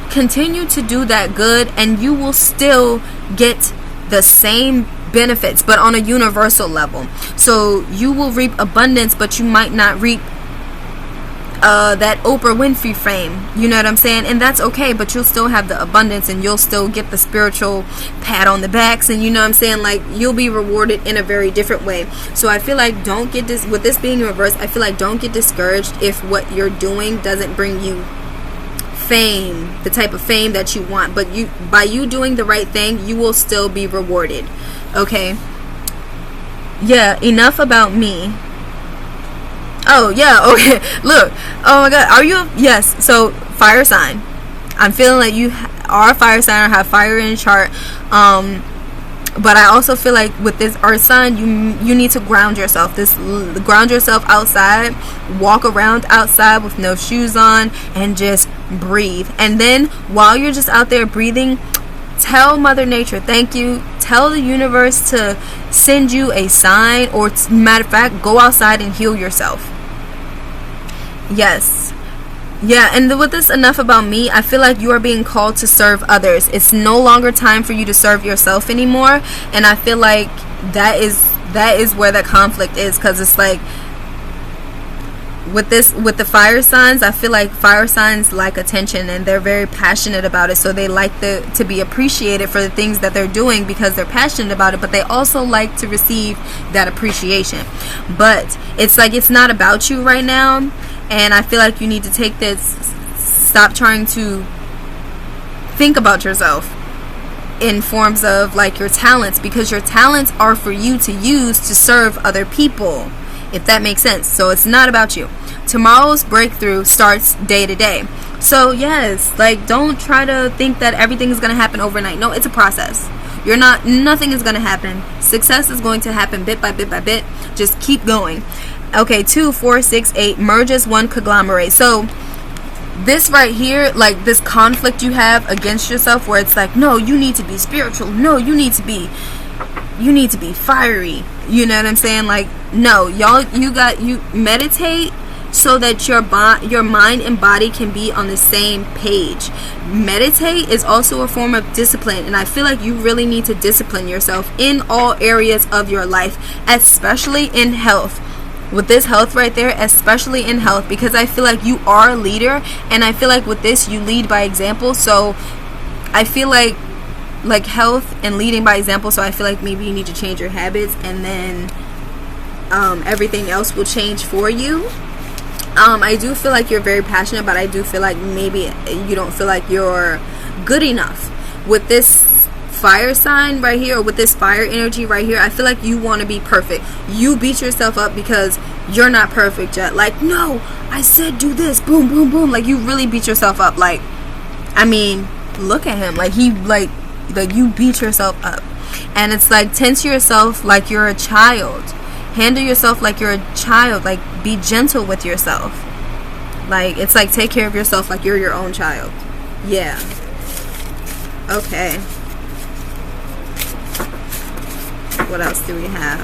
continue to do that good, and you will still get the same benefits, but on a universal level. So you will reap abundance, but you might not reap that Oprah Winfrey fame, you know what I'm saying? And that's okay, but you'll still have the abundance, and you'll still get the spiritual pat on the backs, and you know what I'm saying, like you'll be rewarded in a very different way. So I feel like don't get this, with this being reversed, I feel like don't get discouraged if what you're doing doesn't bring you fame, the type of fame that you want, but by you doing the right thing, you will still be rewarded. Okay, yeah, enough about me. Oh yeah, okay, look, oh my god, are you yes, so fire sign. I'm feeling like you are a fire sign or have fire in your chart. But I also feel like with this earth sign, you need to ground yourself. Ground yourself outside. Walk around outside with no shoes on and just breathe. And then while you're just out there breathing, tell Mother Nature thank you. Tell the universe to send you a sign, or matter of fact, go outside and heal yourself. Yes. Yeah, and with this, enough about me. I feel like you are being called to serve others. It's no longer time for you to serve yourself anymore. And I feel like that is where the conflict is, because it's like with the fire signs, I feel like fire signs like attention, and they're very passionate about it. So they like to be appreciated for the things that they're doing because they're passionate about it, but they also like to receive that appreciation. But it's like, it's not about you right now. And I feel like you need to take this, stop trying to think about yourself in forms of like your talents, because your talents are for you to use to serve other people, if that makes sense. So it's not about you. Tomorrow's breakthrough starts day to day. So yes, like, don't try to think that everything is going to happen overnight. No, it's a process. Nothing is going to happen. Success is going to happen bit by bit by bit. Just keep going. Okay, 2, 4, 6, 8 merge as one conglomerate. So this right here, like this conflict you have against yourself, where it's like, no, you need to be spiritual, no, you need to be fiery, you know what I'm saying? Like, no, you meditate so that your mind and body can be on the same page. Meditate is also a form of discipline, and I feel like you really need to discipline yourself in all areas of your life, especially in health. With this health right there, especially in health, because I feel like you are a leader, and I feel like with this you lead by example. So I feel like health and leading by example, so I feel like maybe you need to change your habits, and then everything else will change for you. I do feel like you're very passionate, but I do feel like maybe you don't feel like you're good enough with this fire sign right here, or with this fire energy right here. I feel like you want to be perfect. You beat yourself up because you're not perfect yet. Like, no, I said do this, boom, boom, boom. Like, you really beat yourself up. Like, I mean, look at him. Like, he like you beat yourself up. And it's like, tense yourself like you're a child. Handle yourself like you're a child. Like, be gentle with yourself. Like, it's like, take care of yourself like you're your own child. Yeah. Okay. What else do we have?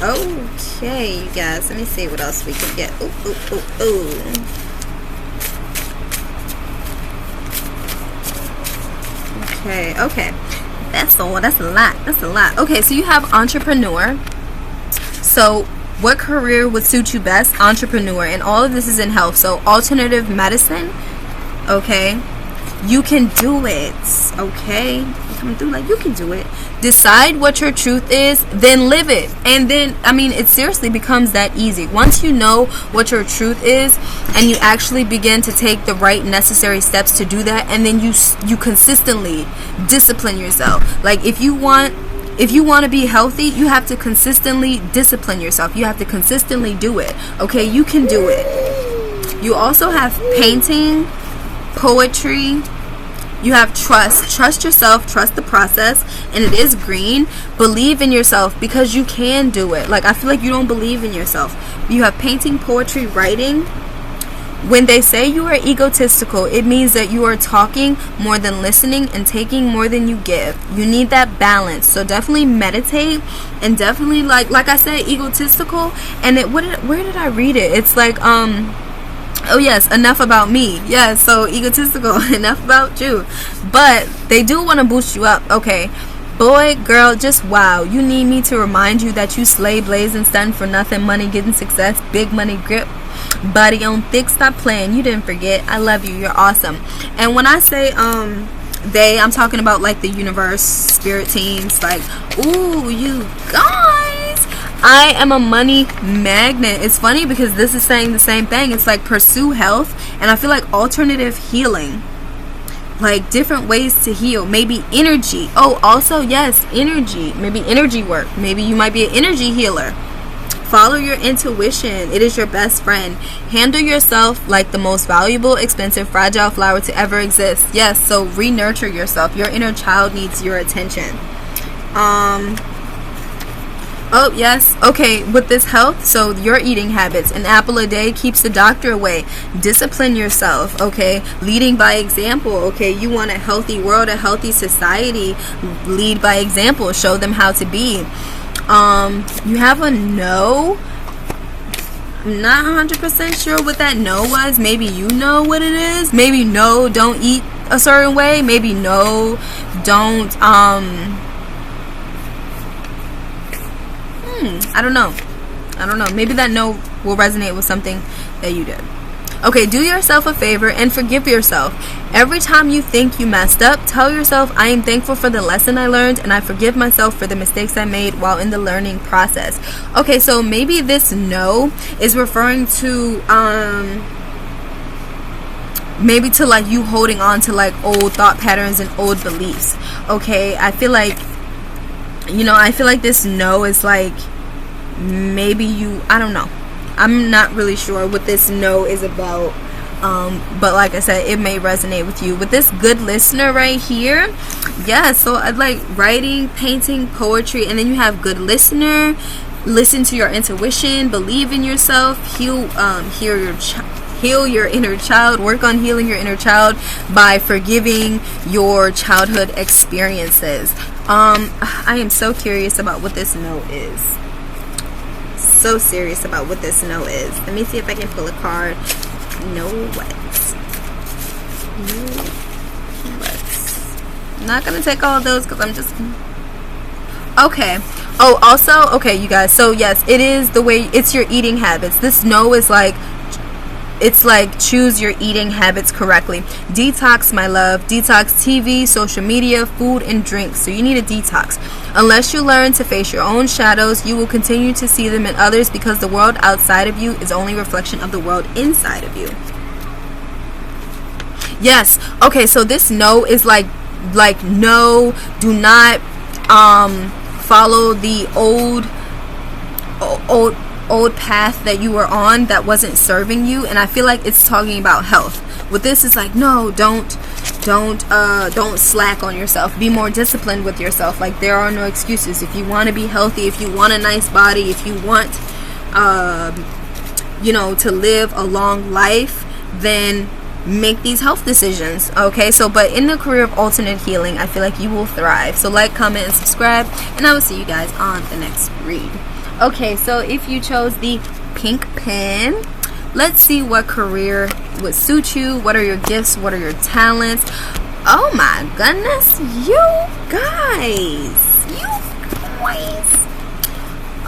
Okay, you guys. Let me see what else we can get. Ooh. Okay. That's a lot. Okay, so you have entrepreneur. So what career would suit you best? Entrepreneur. And all of this is in health. So alternative medicine. Okay. You can do it. Okay. Coming through like you can do it. Decide what your truth is, then live it. And then, I mean, it seriously becomes that easy. Once you know what your truth is, and you actually begin to take the right necessary steps to do that, and then you consistently discipline yourself. Like, if you want to be healthy, you have to consistently discipline yourself. You have to consistently do it. Okay, you can do it. You also have painting, poetry. You have trust yourself, trust the process, and it is green. Believe in yourself, because you can do it. Like, I feel like you don't believe in yourself. You have painting, poetry, writing. When they say you are egotistical, it means that you are talking more than listening and taking more than you give. You need that balance. So definitely meditate, and definitely like I said, egotistical. And where did I read it? It's like oh yes, enough about me. Yeah, so egotistical, enough about you. But they do want to boost you up. Okay, boy, girl, just wow. You need me to remind you that you slay, blaze, and stun for nothing. Money, getting success, big money, grip, body on thick. Stop playing. You didn't forget. I love you. You're awesome. And when I say I'm talking about like the universe, spirit teams. Like, ooh, you guys, I am a money magnet. It's funny because this is saying the same thing. It's like pursue health, and I feel like alternative healing, like different ways to heal. Maybe energy. Oh, also yes, energy. Maybe energy work. Maybe you might be an energy healer. Follow your intuition. It is your best friend. Handle yourself like the most valuable, expensive, fragile flower to ever exist. Yes, so re-nurture yourself. Your inner child needs your attention. Oh, yes. Okay, with this health, so your eating habits. An apple a day keeps the doctor away. Discipline yourself, okay? Leading by example, okay? You want a healthy world, a healthy society. Lead by example. Show them how to be. You have a no. I'm not 100% sure what that no was. Maybe you know what it is. Maybe no, don't eat a certain way. Maybe no, don't, I don't know. Maybe that no will resonate with something that you did. Okay, do yourself a favor and forgive yourself. Every time you think you messed up, tell yourself, I am thankful for the lesson I learned, and I forgive myself for the mistakes I made while in the learning process. Okay, so maybe this no is referring to maybe to like you holding on to like old thought patterns and old beliefs. Okay, I feel like this no is like maybe you, I don't know. I'm not really sure what this no is about. But like I said, it may resonate with you. With this good listener right here, yeah, so I'd like writing, painting, poetry, and then you have good listener. Listen to your intuition, believe in yourself, heal your inner child, work on healing your inner child by forgiving your childhood experiences. I am so curious about what this no is. So serious about what this no is. Let me see if I can pull a card. No what? I'm not gonna take all of those because I'm just okay. Oh, also, okay, you guys, so yes, it is the way, it's your eating habits. This no is like, it's like choose your eating habits correctly. Detox, my love. Detox TV, social media, food, and drinks. So you need a detox. Unless you learn to face your own shadows, you will continue to see them in others because the world outside of you is only a reflection of the world inside of you. Yes. Okay, so this no is like no, do not follow the old path that you were on that wasn't serving you. And I feel like it's talking about health. With this, it's like, no, don't slack on yourself. Be more disciplined with yourself. Like, there are no excuses. If you want to be healthy, if you want a nice body, if you want to live a long life, then make these health decisions. Okay, so but in the career of alternate healing, I feel like you will thrive. So like, comment, and subscribe, and I will see you guys on the next read. Okay, so if you chose the pink pen, let's see what career would suit you. What are your gifts? What are your talents? Oh my goodness, you guys.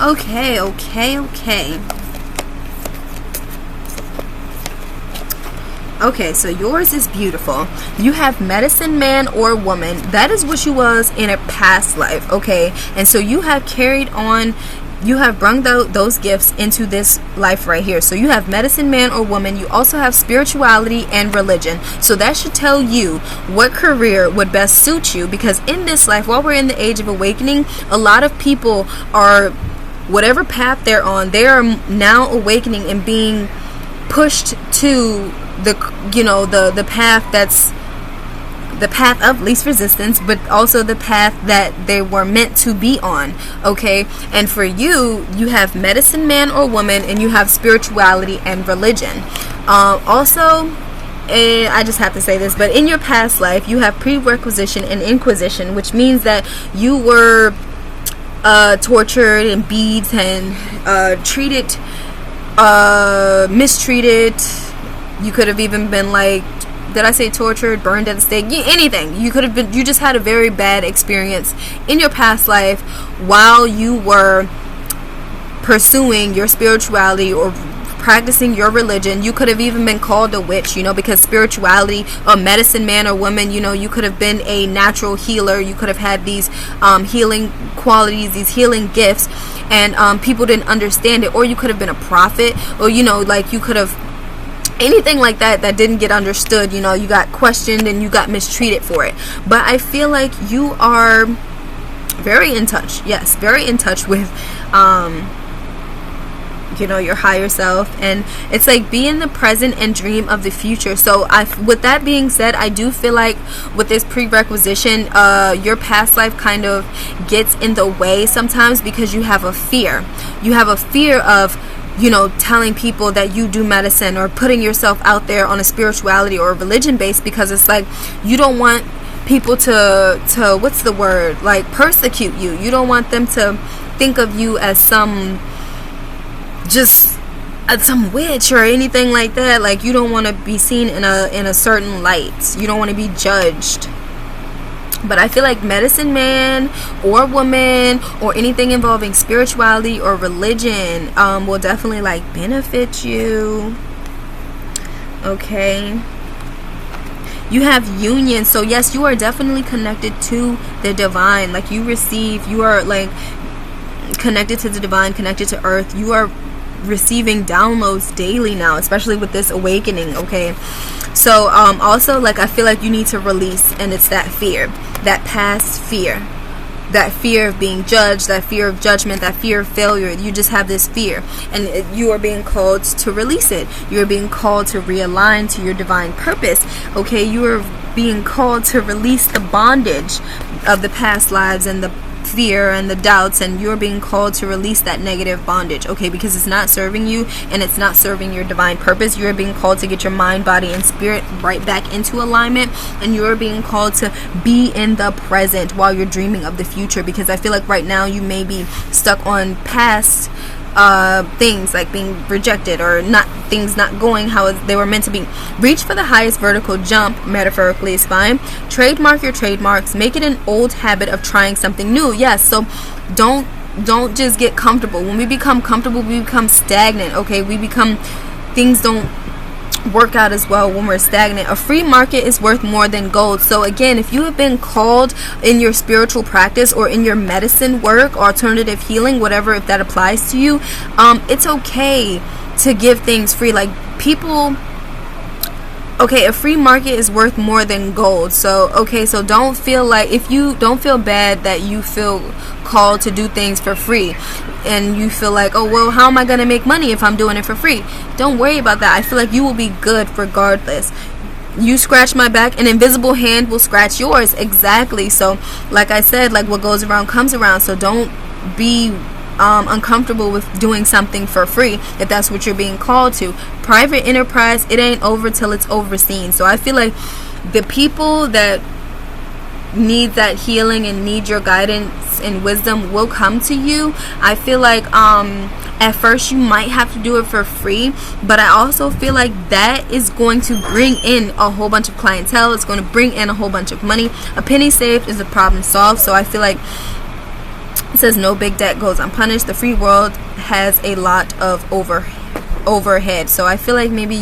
Okay. Okay, so yours is beautiful. You have medicine man or woman. That is what you was in a past life, okay? And so you have carried on, you have brung those gifts into this life right here. So you have medicine man or woman. You also have spirituality and religion. So that should tell you what career would best suit you, because in this life, while we're in the age of awakening, a lot of people are, whatever path they're on, they are now awakening and being pushed to the path that's the path of least resistance, but also the path that they were meant to be on. Okay, and for you have medicine man or woman, and you have spirituality and religion. Also, I just have to say this, but in your past life, you have prerequisition and inquisition, which means that you were tortured and beads and treated, mistreated. You could have even been like, did I say tortured, burned at the stake? Anything. You could have been, you just had a very bad experience in your past life while you were pursuing your spirituality or practicing your religion. You could have even been called a witch, because spirituality, a medicine man or woman, you could have been a natural healer. You could have had these healing qualities, these healing gifts, and people didn't understand it. Or you could have been a prophet, or like you could have anything like that didn't get understood. You got questioned and you got mistreated for it. But I feel like you are very in touch, yes, very in touch with your higher self. And it's like, be in the present and dream of the future. So with that being said, I do feel like with this prerequisition, your past life kind of gets in the way sometimes, because you have a fear of telling people that you do medicine, or putting yourself out there on a spirituality or a religion base, because it's like you don't want people to what's the word, like, persecute you. You don't want them to think of you as some witch or anything like that. Like, you don't want to be seen in a certain light. You don't want to be judged. But I feel like medicine man or woman or anything involving spirituality or religion will definitely like benefit you. Okay. You have union. So yes, you are definitely connected to the divine. Like, you are like connected to the divine, connected to earth. You are receiving downloads daily now, especially with this awakening. Okay. So also, like, I feel like you need to release, and it's that fear, that past fear, that fear of being judged, that fear of judgment, that fear of failure. You just have this fear, and you are being called to release it. You are being called to realign to your divine purpose. Okay, you are being called to release the bondage of the past lives and the fear and the doubts, and you're being called to release that negative bondage. Okay, because it's not serving you and it's not serving your divine purpose. You're being called to get your mind, body, and spirit right back into alignment, and you're being called to be in the present while you're dreaming of the future. Because I feel like right now you may be stuck on past things, like being rejected, or things not going how they were meant to be. Reach for the highest vertical jump, metaphorically is fine. Trademark your trademarks. Make it an old habit of trying something new. Yes, so don't just get comfortable. When we become comfortable, we become stagnant. Okay, things don't work out as well when we're stagnant. A free market is worth more than gold. So again, if you have been called in your spiritual practice or in your medicine work, alternative healing, whatever, if that applies to you, it's okay to give things free. Like, people, okay, a free market is worth more than gold. So okay, so don't feel like, if you don't feel bad that you feel called to do things for free, and you feel like, oh well, how am I gonna make money if I'm doing it for free? Don't worry about that. I feel like you will be good regardless. You scratch my back, an invisible hand will scratch yours. Exactly. So like I said, like, what goes around comes around. So don't be uncomfortable with doing something for free if that's what you're being called to. Private enterprise, it ain't over till it's overseen. So I feel like the people that need that healing and need your guidance and wisdom will come to you. I feel like at first you might have to do it for free, but I also feel like that is going to bring in a whole bunch of clientele. It's going to bring in a whole bunch of money. A penny saved is a problem solved. So I feel like it says no big debt goes unpunished. The free world has a lot of overhead. So I feel like maybe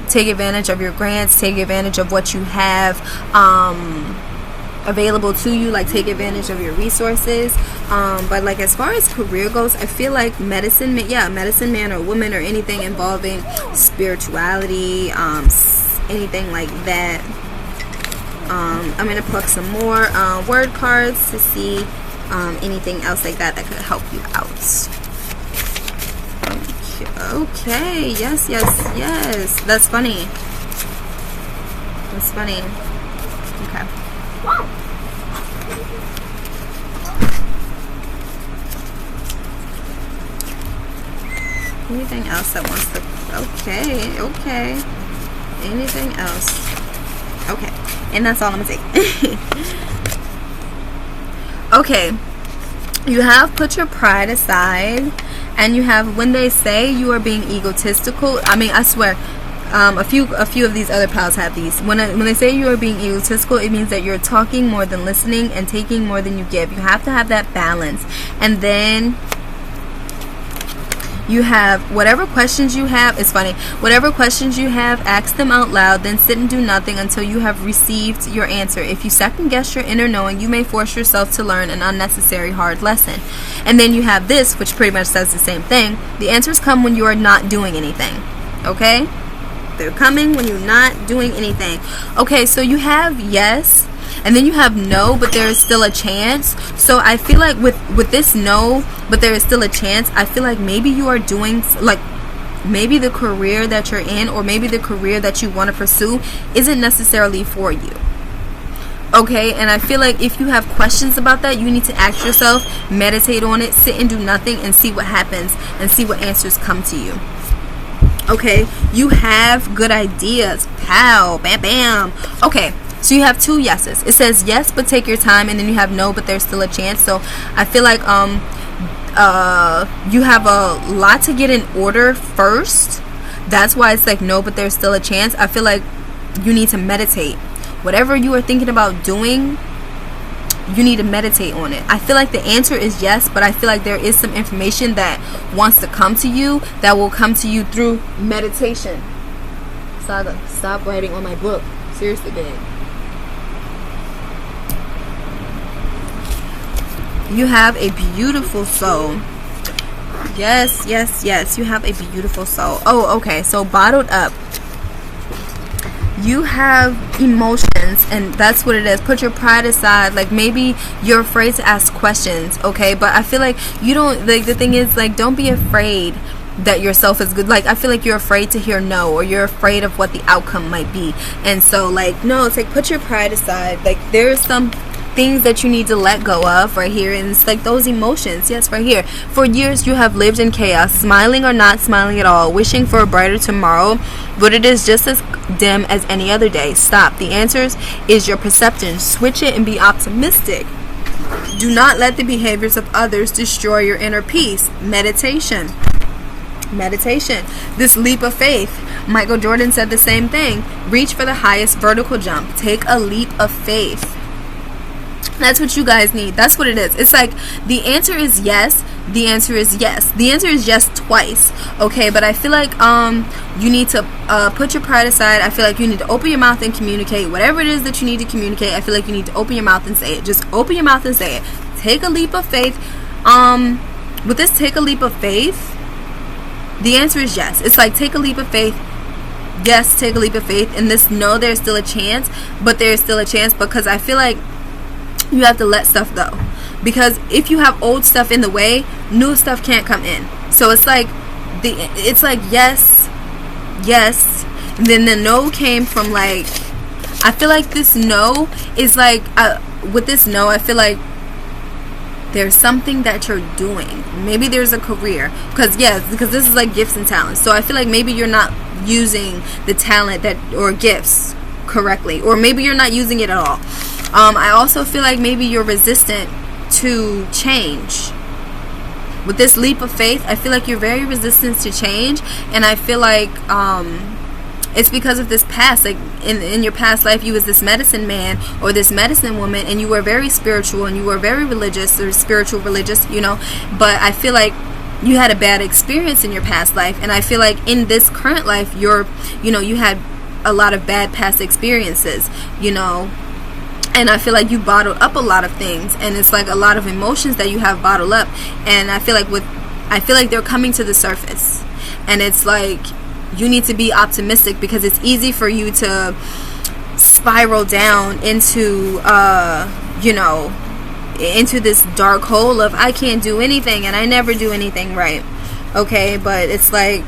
take advantage of your grants, take advantage of what you have available to you, like take advantage of your resources. But like, as far as career goes, I feel like medicine man or woman, or anything involving spirituality, anything like that. I'm gonna pluck some more word cards to see anything else like that could help you out. Okay, yes. That's funny. Okay. Anything else that wants to... Okay. Anything else? Okay. And that's all I'm gonna say. Okay. You have put your pride aside, and you have, when they say you are being egotistical, I mean, I swear, a few of these other pals have these. When they say you are being egotistical, it means that you're talking more than listening and taking more than you give. You have to have that balance. And then you have whatever questions you have. It's funny. Whatever questions you have, ask them out loud, then sit and do nothing until you have received your answer. If you second guess your inner knowing, you may force yourself to learn an unnecessary hard lesson. And then you have this, which pretty much says the same thing. The answers come when you are not doing anything. Okay? They're coming when you're not doing anything. Okay, so you have yes, And then you have no, but there is still a chance. So I feel like with this no, but there is still a chance, I feel like maybe you are doing, like, maybe the career that you're in, or maybe the career that you want to pursue isn't necessarily for you. Okay, and I feel like if you have questions about that, you need to ask yourself, meditate on it, sit and do nothing, and see what happens, and see what answers come to you. Okay, you have good ideas. Pow, bam, bam. Okay, so you have 2 yeses. It says yes, but take your time, and then you have no, but there's still a chance. So I feel like you have a lot to get in order first. That's why it's like no, but there's still a chance. I feel like you need to meditate. Whatever you are thinking about doing, you need to meditate on it. I feel like the answer is yes, but I feel like there is some information that wants to come to you, that will come to you through meditation. Saga, stop writing on my book. Seriously, babe. You have a beautiful soul. Yes, yes, yes. You have a beautiful soul. Oh, okay. So bottled up. You have emotions, and that's what it is. Put your pride aside. Like, maybe you're afraid to ask questions, okay? But I feel like you don't, like, the thing is, like, don't be afraid that yourself is good. Like, I feel like you're afraid to hear no, or you're afraid of what the outcome might be. And so, like, no, it's like, put your pride aside. Like, there's some things that you need to let go of right here, and it's like those emotions. Yes, right here. For years you have lived in chaos, smiling or not smiling at all, wishing for a brighter tomorrow, but it is just as dim as any other day. Stop. The answers is your perception. Switch it and be optimistic. Do not let the behaviors of others destroy your inner peace. Meditation. This leap of faith. Michael Jordan said the same thing. Reach for the highest vertical jump. Take a leap of faith. That's what you guys need. That's what it is. It's like the answer is yes. The answer is yes. The answer is yes twice. Okay, but I feel like you need to put your pride aside. I feel like you need to open your mouth and communicate whatever it is that you need to communicate. I feel like you need to open your mouth and say it. Just open your mouth and say it. Take a leap of faith. With this take a leap of faith, the answer is yes. It's like take a leap of faith. Yes, take a leap of faith. And this no, there's still a chance, but there's still a chance, because I feel like you have to let stuff go, because if you have old stuff in the way, new stuff can't come in. So it's like yes, and then the no came from, like, I feel like this no is like with this no, I feel like there's something that you're doing. Maybe there's a career, because this is like gifts and talents. So I feel like maybe you're not using the talent that or gifts correctly, or maybe you're not using it at all. I also feel like maybe you're resistant to change. With this leap of faith, I feel like you're very resistant to change, and I feel like it's because of this past. Like in your past life, you was this medicine man or this medicine woman, and you were very spiritual and you were very religious, or spiritual religious, but I feel like you had a bad experience in your past life, and I feel like in this current life you had a lot of bad past experiences, and I feel like you bottled up a lot of things, and it's like a lot of emotions that you have bottled up, and I feel like they're coming to the surface, and it's like you need to be optimistic, because it's easy for you to spiral down into into this dark hole of I can't do anything and I never do anything right. Okay, but it's like,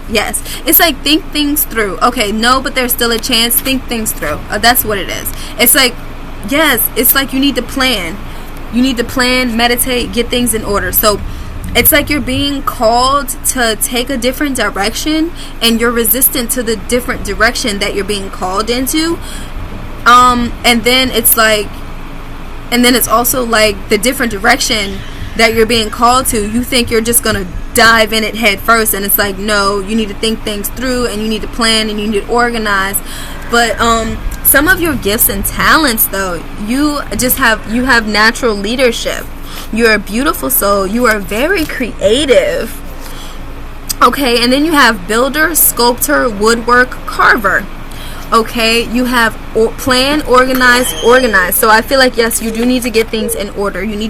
yes, it's like think things through. Okay, no, but there's still a chance. Think things through. That's what it is. It's like, yes, it's like you need to plan. You need to plan, meditate, get things in order. So it's like you're being called to take a different direction, and you're resistant to the different direction that you're being called into. And then it's also like the different direction that you're being called to, you think you're just gonna dive in it head first, and it's like, no, you need to think things through, and you need to plan, and you need to organize. But some of your gifts and talents, though, you have natural leadership. You're a beautiful soul. You are very creative. Okay, and then you have builder, sculptor, woodwork, carver. Okay, you have plan, organize. So I feel like, yes, you do need to get things in order. You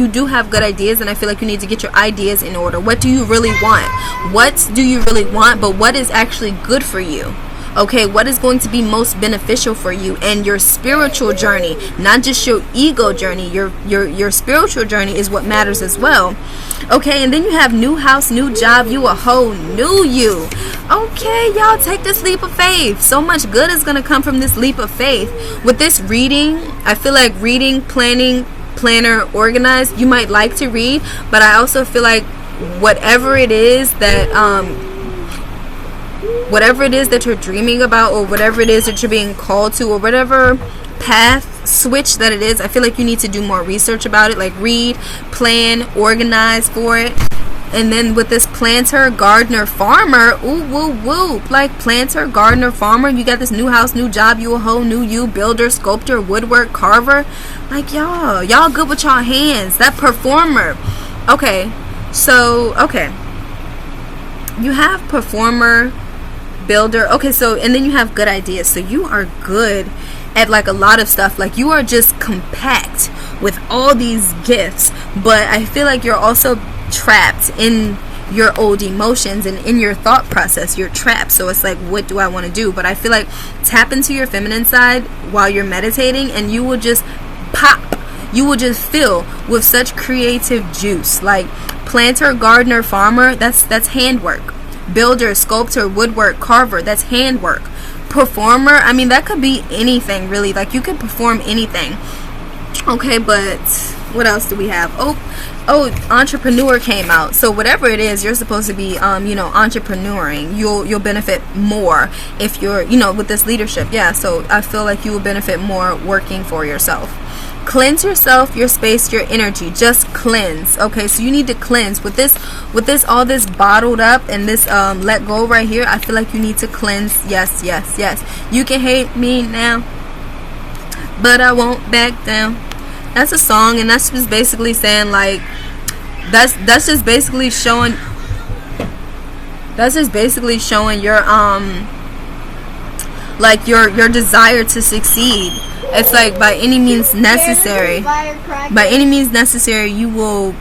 do have good ideas, and I feel like you need to get your ideas in order. What do you really want? What do you really want? But what is actually good for you? Okay, what is going to be most beneficial for you and your spiritual journey, not just your ego journey. Your spiritual journey is what matters as well. Okay, and then you have new house, new job, you a whole new you. Okay, y'all, take this leap of faith. So much good is going to come from this leap of faith. With this reading, I feel like reading, planning, planner, organized, you might like to read, but I also feel like whatever it is that you're dreaming about, or whatever it is that you're being called to, or whatever path switch that it is, I feel like you need to do more research about it. Like read, plan, organize for it. And then with this planter, gardener, farmer, ooh, woo, woo. Like planter, gardener, farmer, you got this new house, new job, you a whole new you, builder, sculptor, woodwork, carver. Like y'all good with y'all hands. That performer. Okay, so, okay. You have performer, builder. Okay, so, and then you have good ideas. So you are good at like a lot of stuff. Like you are just compact with all these gifts. But I feel like you're also trapped in your old emotions and in your thought process. You're trapped. So it's like, what do I want to do? But I feel like tap into your feminine side while you're meditating, and you will just pop. You will just fill with such creative juice. Like planter, gardener, farmer, that's handwork. Builder, sculptor, woodwork, carver, that's handwork. Performer, I mean, that could be anything really. Like you could perform anything. Okay, but what else do we have? Oh, entrepreneur came out. So whatever it is, you're supposed to be entrepreneuring. You'll benefit more if you're, with this leadership. Yeah, so I feel like you will benefit more working for yourself. Cleanse yourself, your space, your energy. Just cleanse. Okay, so you need to cleanse with this all this bottled up and this let go right here. I feel like you need to cleanse. Yes. You can hate me now, but I won't back down. That's a song, and that's just basically saying like that's just basically showing your like your desire to succeed. It's like by any means necessary. By any means necessary, you will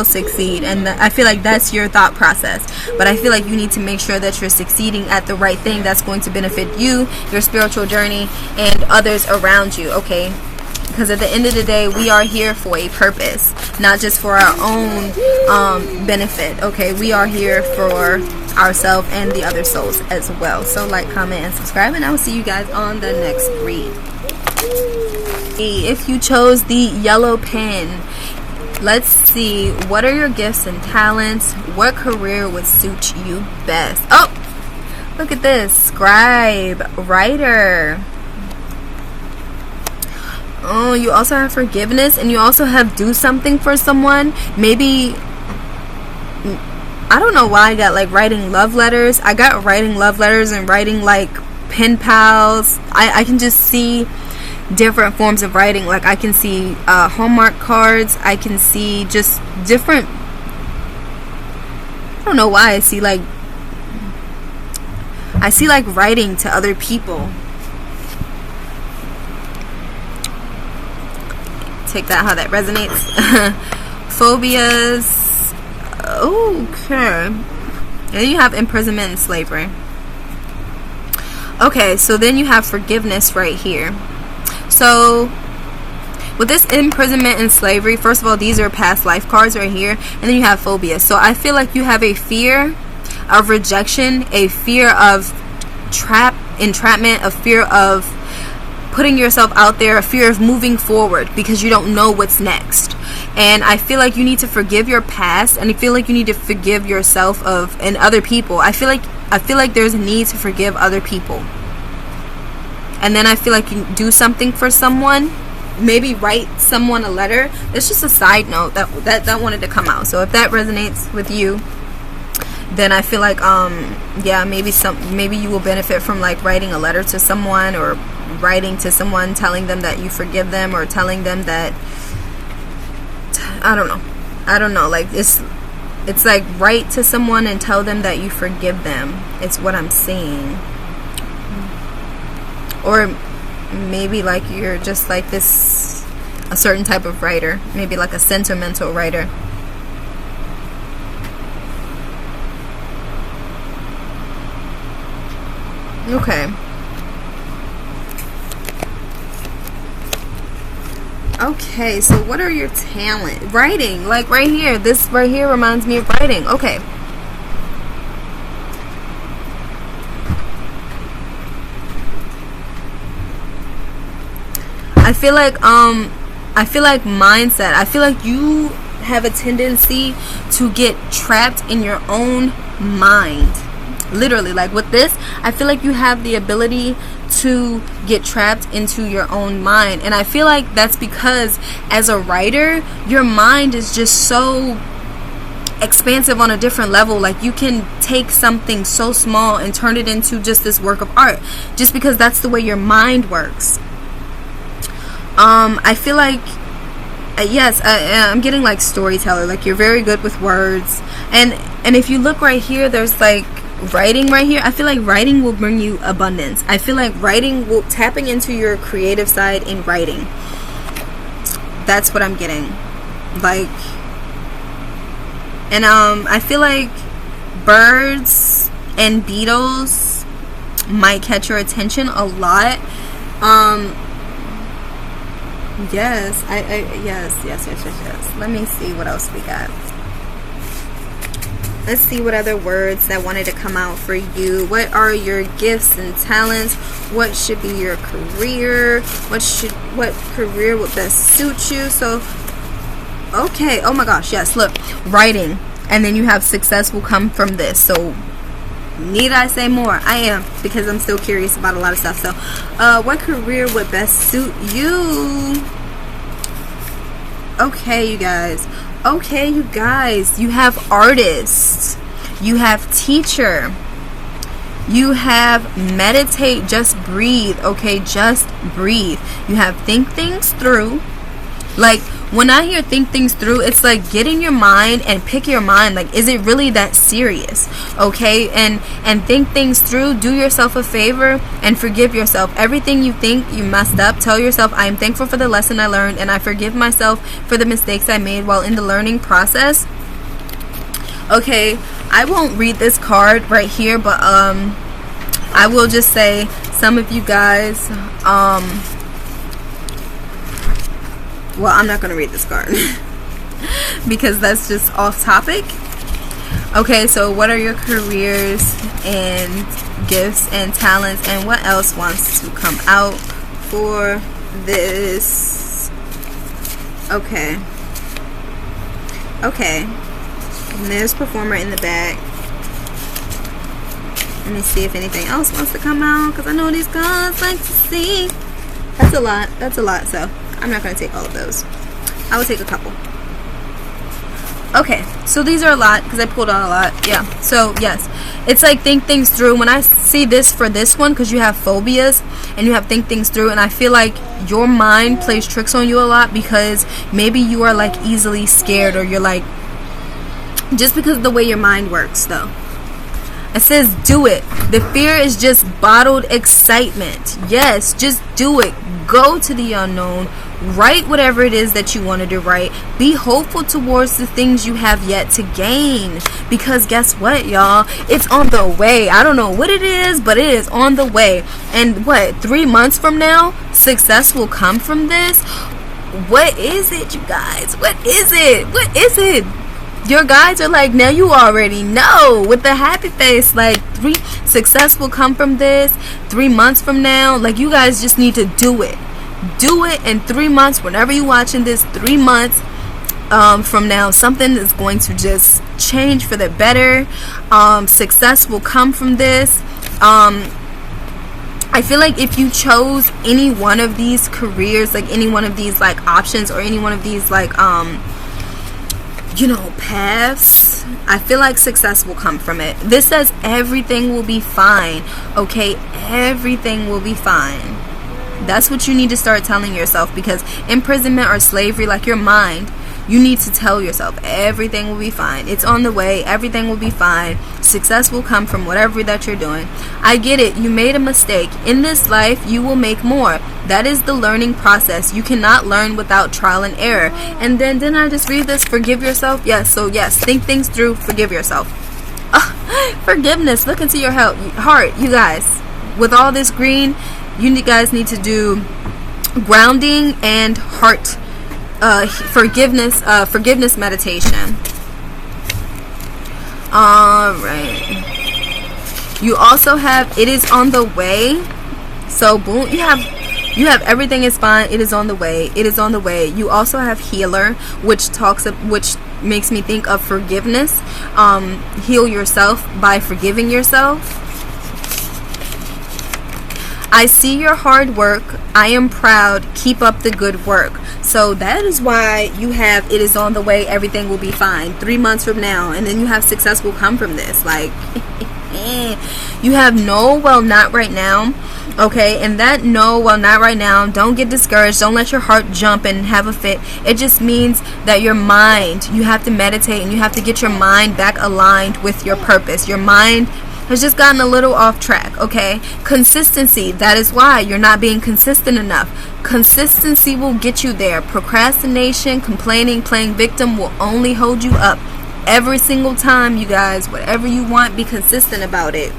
succeed, and I feel like that's your thought process. But I feel like you need to make sure that you're succeeding at the right thing that's going to benefit you, your spiritual journey, and others around you. Okay, because at the end of the day, we are here for a purpose, not just for our own benefit. Okay, we are here for ourselves and the other souls as well. So like, comment, and subscribe, and I will see you guys on the next read. If you chose the yellow pen, let's see, what are your gifts and talents? What career would suit you best? Oh, look at this, scribe, writer. Oh, you also have forgiveness, and you also have do something for someone. Maybe, I don't know why I got like writing love letters. I got writing love letters and writing like pen pals. I can just see different forms of writing. Like I can see Hallmark cards. I can see just different, I don't know why I see like writing to other people. Take that how that resonates. Phobias. Okay. And then you have imprisonment and slavery. Okay, so then you have forgiveness right here. So with this imprisonment and slavery, first of all, these are past life cards right here, and then you have phobia. So I feel like you have a fear of rejection, a fear of entrapment, a fear of putting yourself out there, a fear of moving forward because you don't know what's next. And I feel like you need to forgive your past, and I feel like you need to forgive yourself and other people. I feel like there's a need to forgive other people. And then I feel like you do something for someone, maybe write someone a letter. It's just a side note that wanted to come out. So if that resonates with you, then I feel like yeah, maybe you will benefit from like writing a letter to someone, or writing to someone telling them that you forgive them, or telling them that I don't know, like it's like write to someone and tell them that you forgive them. It's what I'm seeing. Or maybe like you're just like a certain type of writer, maybe like a sentimental writer. Okay. Okay, so what are your talent? Writing, like right here. This right here reminds me of writing. Okay. I feel like mindset. I feel like you have a tendency to get trapped in your own mind. Literally, like with this, I feel like you have the ability to get trapped into your own mind. And I feel like that's because as a writer, your mind is just so expansive on a different level. Like you can take something so small and turn it into just this work of art, just because that's the way your mind works. I feel like yes, I'm getting like storyteller. Like you're very good with words, and if you look right here, there's like writing right here. I feel like writing will bring you abundance. I feel like writing will tapping into your creative side in writing. That's what I'm getting. Like, and I feel like birds and beetles might catch your attention a lot. Yes, yes. Let me see what else we got. Let's see what other words that wanted to come out for you. What are your gifts and talents? What should be your career? What career would best suit you? So, okay. Oh my gosh, yes. Look, writing, and then you have success will come from this. So, need I say more? I am, because I'm still curious about a lot of stuff. So, what career would best suit you? Okay, you guys. You have artist, you have teacher, you have meditate, just breathe. Okay, just breathe. You have think things through. Like when I hear think things through, it's like get in your mind and pick your mind. Like, is it really that serious? Okay, and think things through. Do yourself a favor and forgive yourself. Everything you think you messed up, tell yourself, I am thankful for the lesson I learned, and I forgive myself for the mistakes I made while in the learning process. Okay, I won't read this card right here, but I will just say some of you guys, well, I'm not going to read this card because that's just off topic. Okay, so what are your careers and gifts and talents, and what else wants to come out for this? Okay. And there's performer in the back. Let me see if anything else wants to come out, because I know these cards like to see. That's a lot, so I'm not going to take all of those. I will take a couple. Okay, so these are a lot because I pulled out a lot. Yeah, so yes, it's like think things through. When I see this for this one, because you have phobias and you have think things through, and I feel like your mind plays tricks on you a lot because maybe you are like easily scared, or you're like, just because of the way your mind works though. It says do it. The fear is just bottled excitement. Yes, just do it. Go to the unknown. Write whatever it is that you wanted to write. Be hopeful towards the things you have yet to gain. Because guess what, y'all? It's on the way. I don't know what it is, but it is on the way. And 3 months from now, success will come from this? What is it, you guys? What is it? Your guides are like, now you already know, with the happy face. Like, success will come from this 3 months from now. Like, you guys just need to do it. Do it in 3 months. Whenever you're watching this, 3 months from now, something is going to just change for the better. Success will come from this. I feel like if you chose any one of these careers, like any one of these like options, or any one of these like paths, I feel like success will come from it. This says everything will be fine. Okay, everything will be fine. That's what you need to start telling yourself, because imprisonment or slavery, like your mind, you need to tell yourself everything will be fine. It's on the way. Everything will be fine. Success will come from whatever that you're doing. I get it. You made a mistake. In this life, you will make more. That is the learning process. You cannot learn without trial and error. And then didn't I just read this? Forgive yourself. Yes. So yes, think things through. Forgive yourself. Forgiveness. Look into your heart, you guys. with all this green, you guys need to do grounding and heart forgiveness meditation. All right. You also have it is on the way. So boom, you have everything is fine. It is on the way. It is on the way. You also have healer, which makes me think of forgiveness. Heal yourself by forgiving yourself. I see your hard work. I am proud. Keep up the good work. So that is why you have it is on the way. Everything will be fine 3 months from now. And then you have success will come from this. Like, you have no, well, not right now. Okay, and that no, well, not right now. Don't get discouraged. Don't let your heart jump and have a fit. It just means that your mind, you have to meditate and you have to get your mind back aligned with your purpose. Your mind has just gotten a little off track. Okay, consistency, that is why you're not being consistent enough. Consistency will get you there. Procrastination, complaining, playing victim will only hold you up. Every single time, you guys, whatever you want, be consistent about it.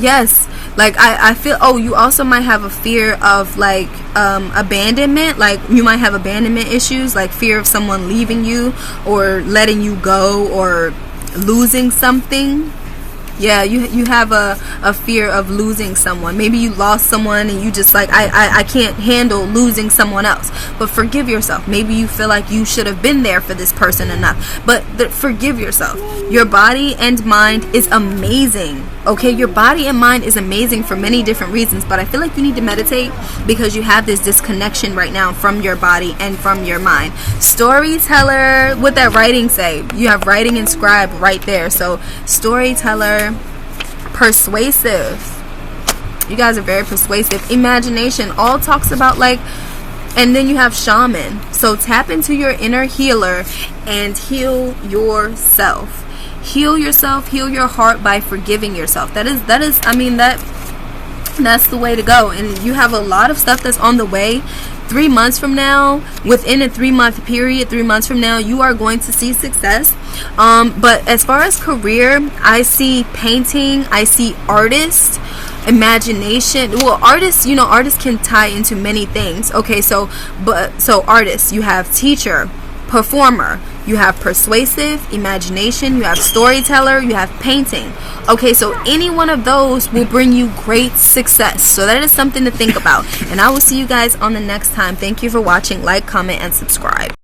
Yes, like I feel, oh, you also might have a fear of like abandonment. Like you might have abandonment issues, like fear of someone leaving you or letting you go or losing something. Yeah, you have a fear of losing someone. Maybe you lost someone and you just like, I can't handle losing someone else. But forgive yourself. Maybe you feel like you should have been there for this person enough. But forgive yourself. Your body and mind is amazing. Okay, your body and mind is amazing for many different reasons. But I feel like you need to meditate because you have this disconnection right now from your body and from your mind. Storyteller, what that writing say? You have writing and scribe right there. So storyteller, persuasive. You guys are very persuasive. Imagination, all talks about like, and then you have shaman. So tap into your inner healer and heal yourself. Heal yourself, heal your heart by forgiving yourself. That is I mean, that's the way to go. And you have a lot of stuff that's on the way. 3 months from now, within a 3-month period, 3 months from now, you are going to see success. But as far as career, I see painting, I see artist, imagination. Well, artists, you know, artists can tie into many things. Okay, so artists, you have teacher, performer, you have persuasive, imagination, you have storyteller, you have painting. Okay, so any one of those will bring you great success. So that is something to think about. And I will see you guys on the next time. Thank you for watching. Like, comment, and subscribe.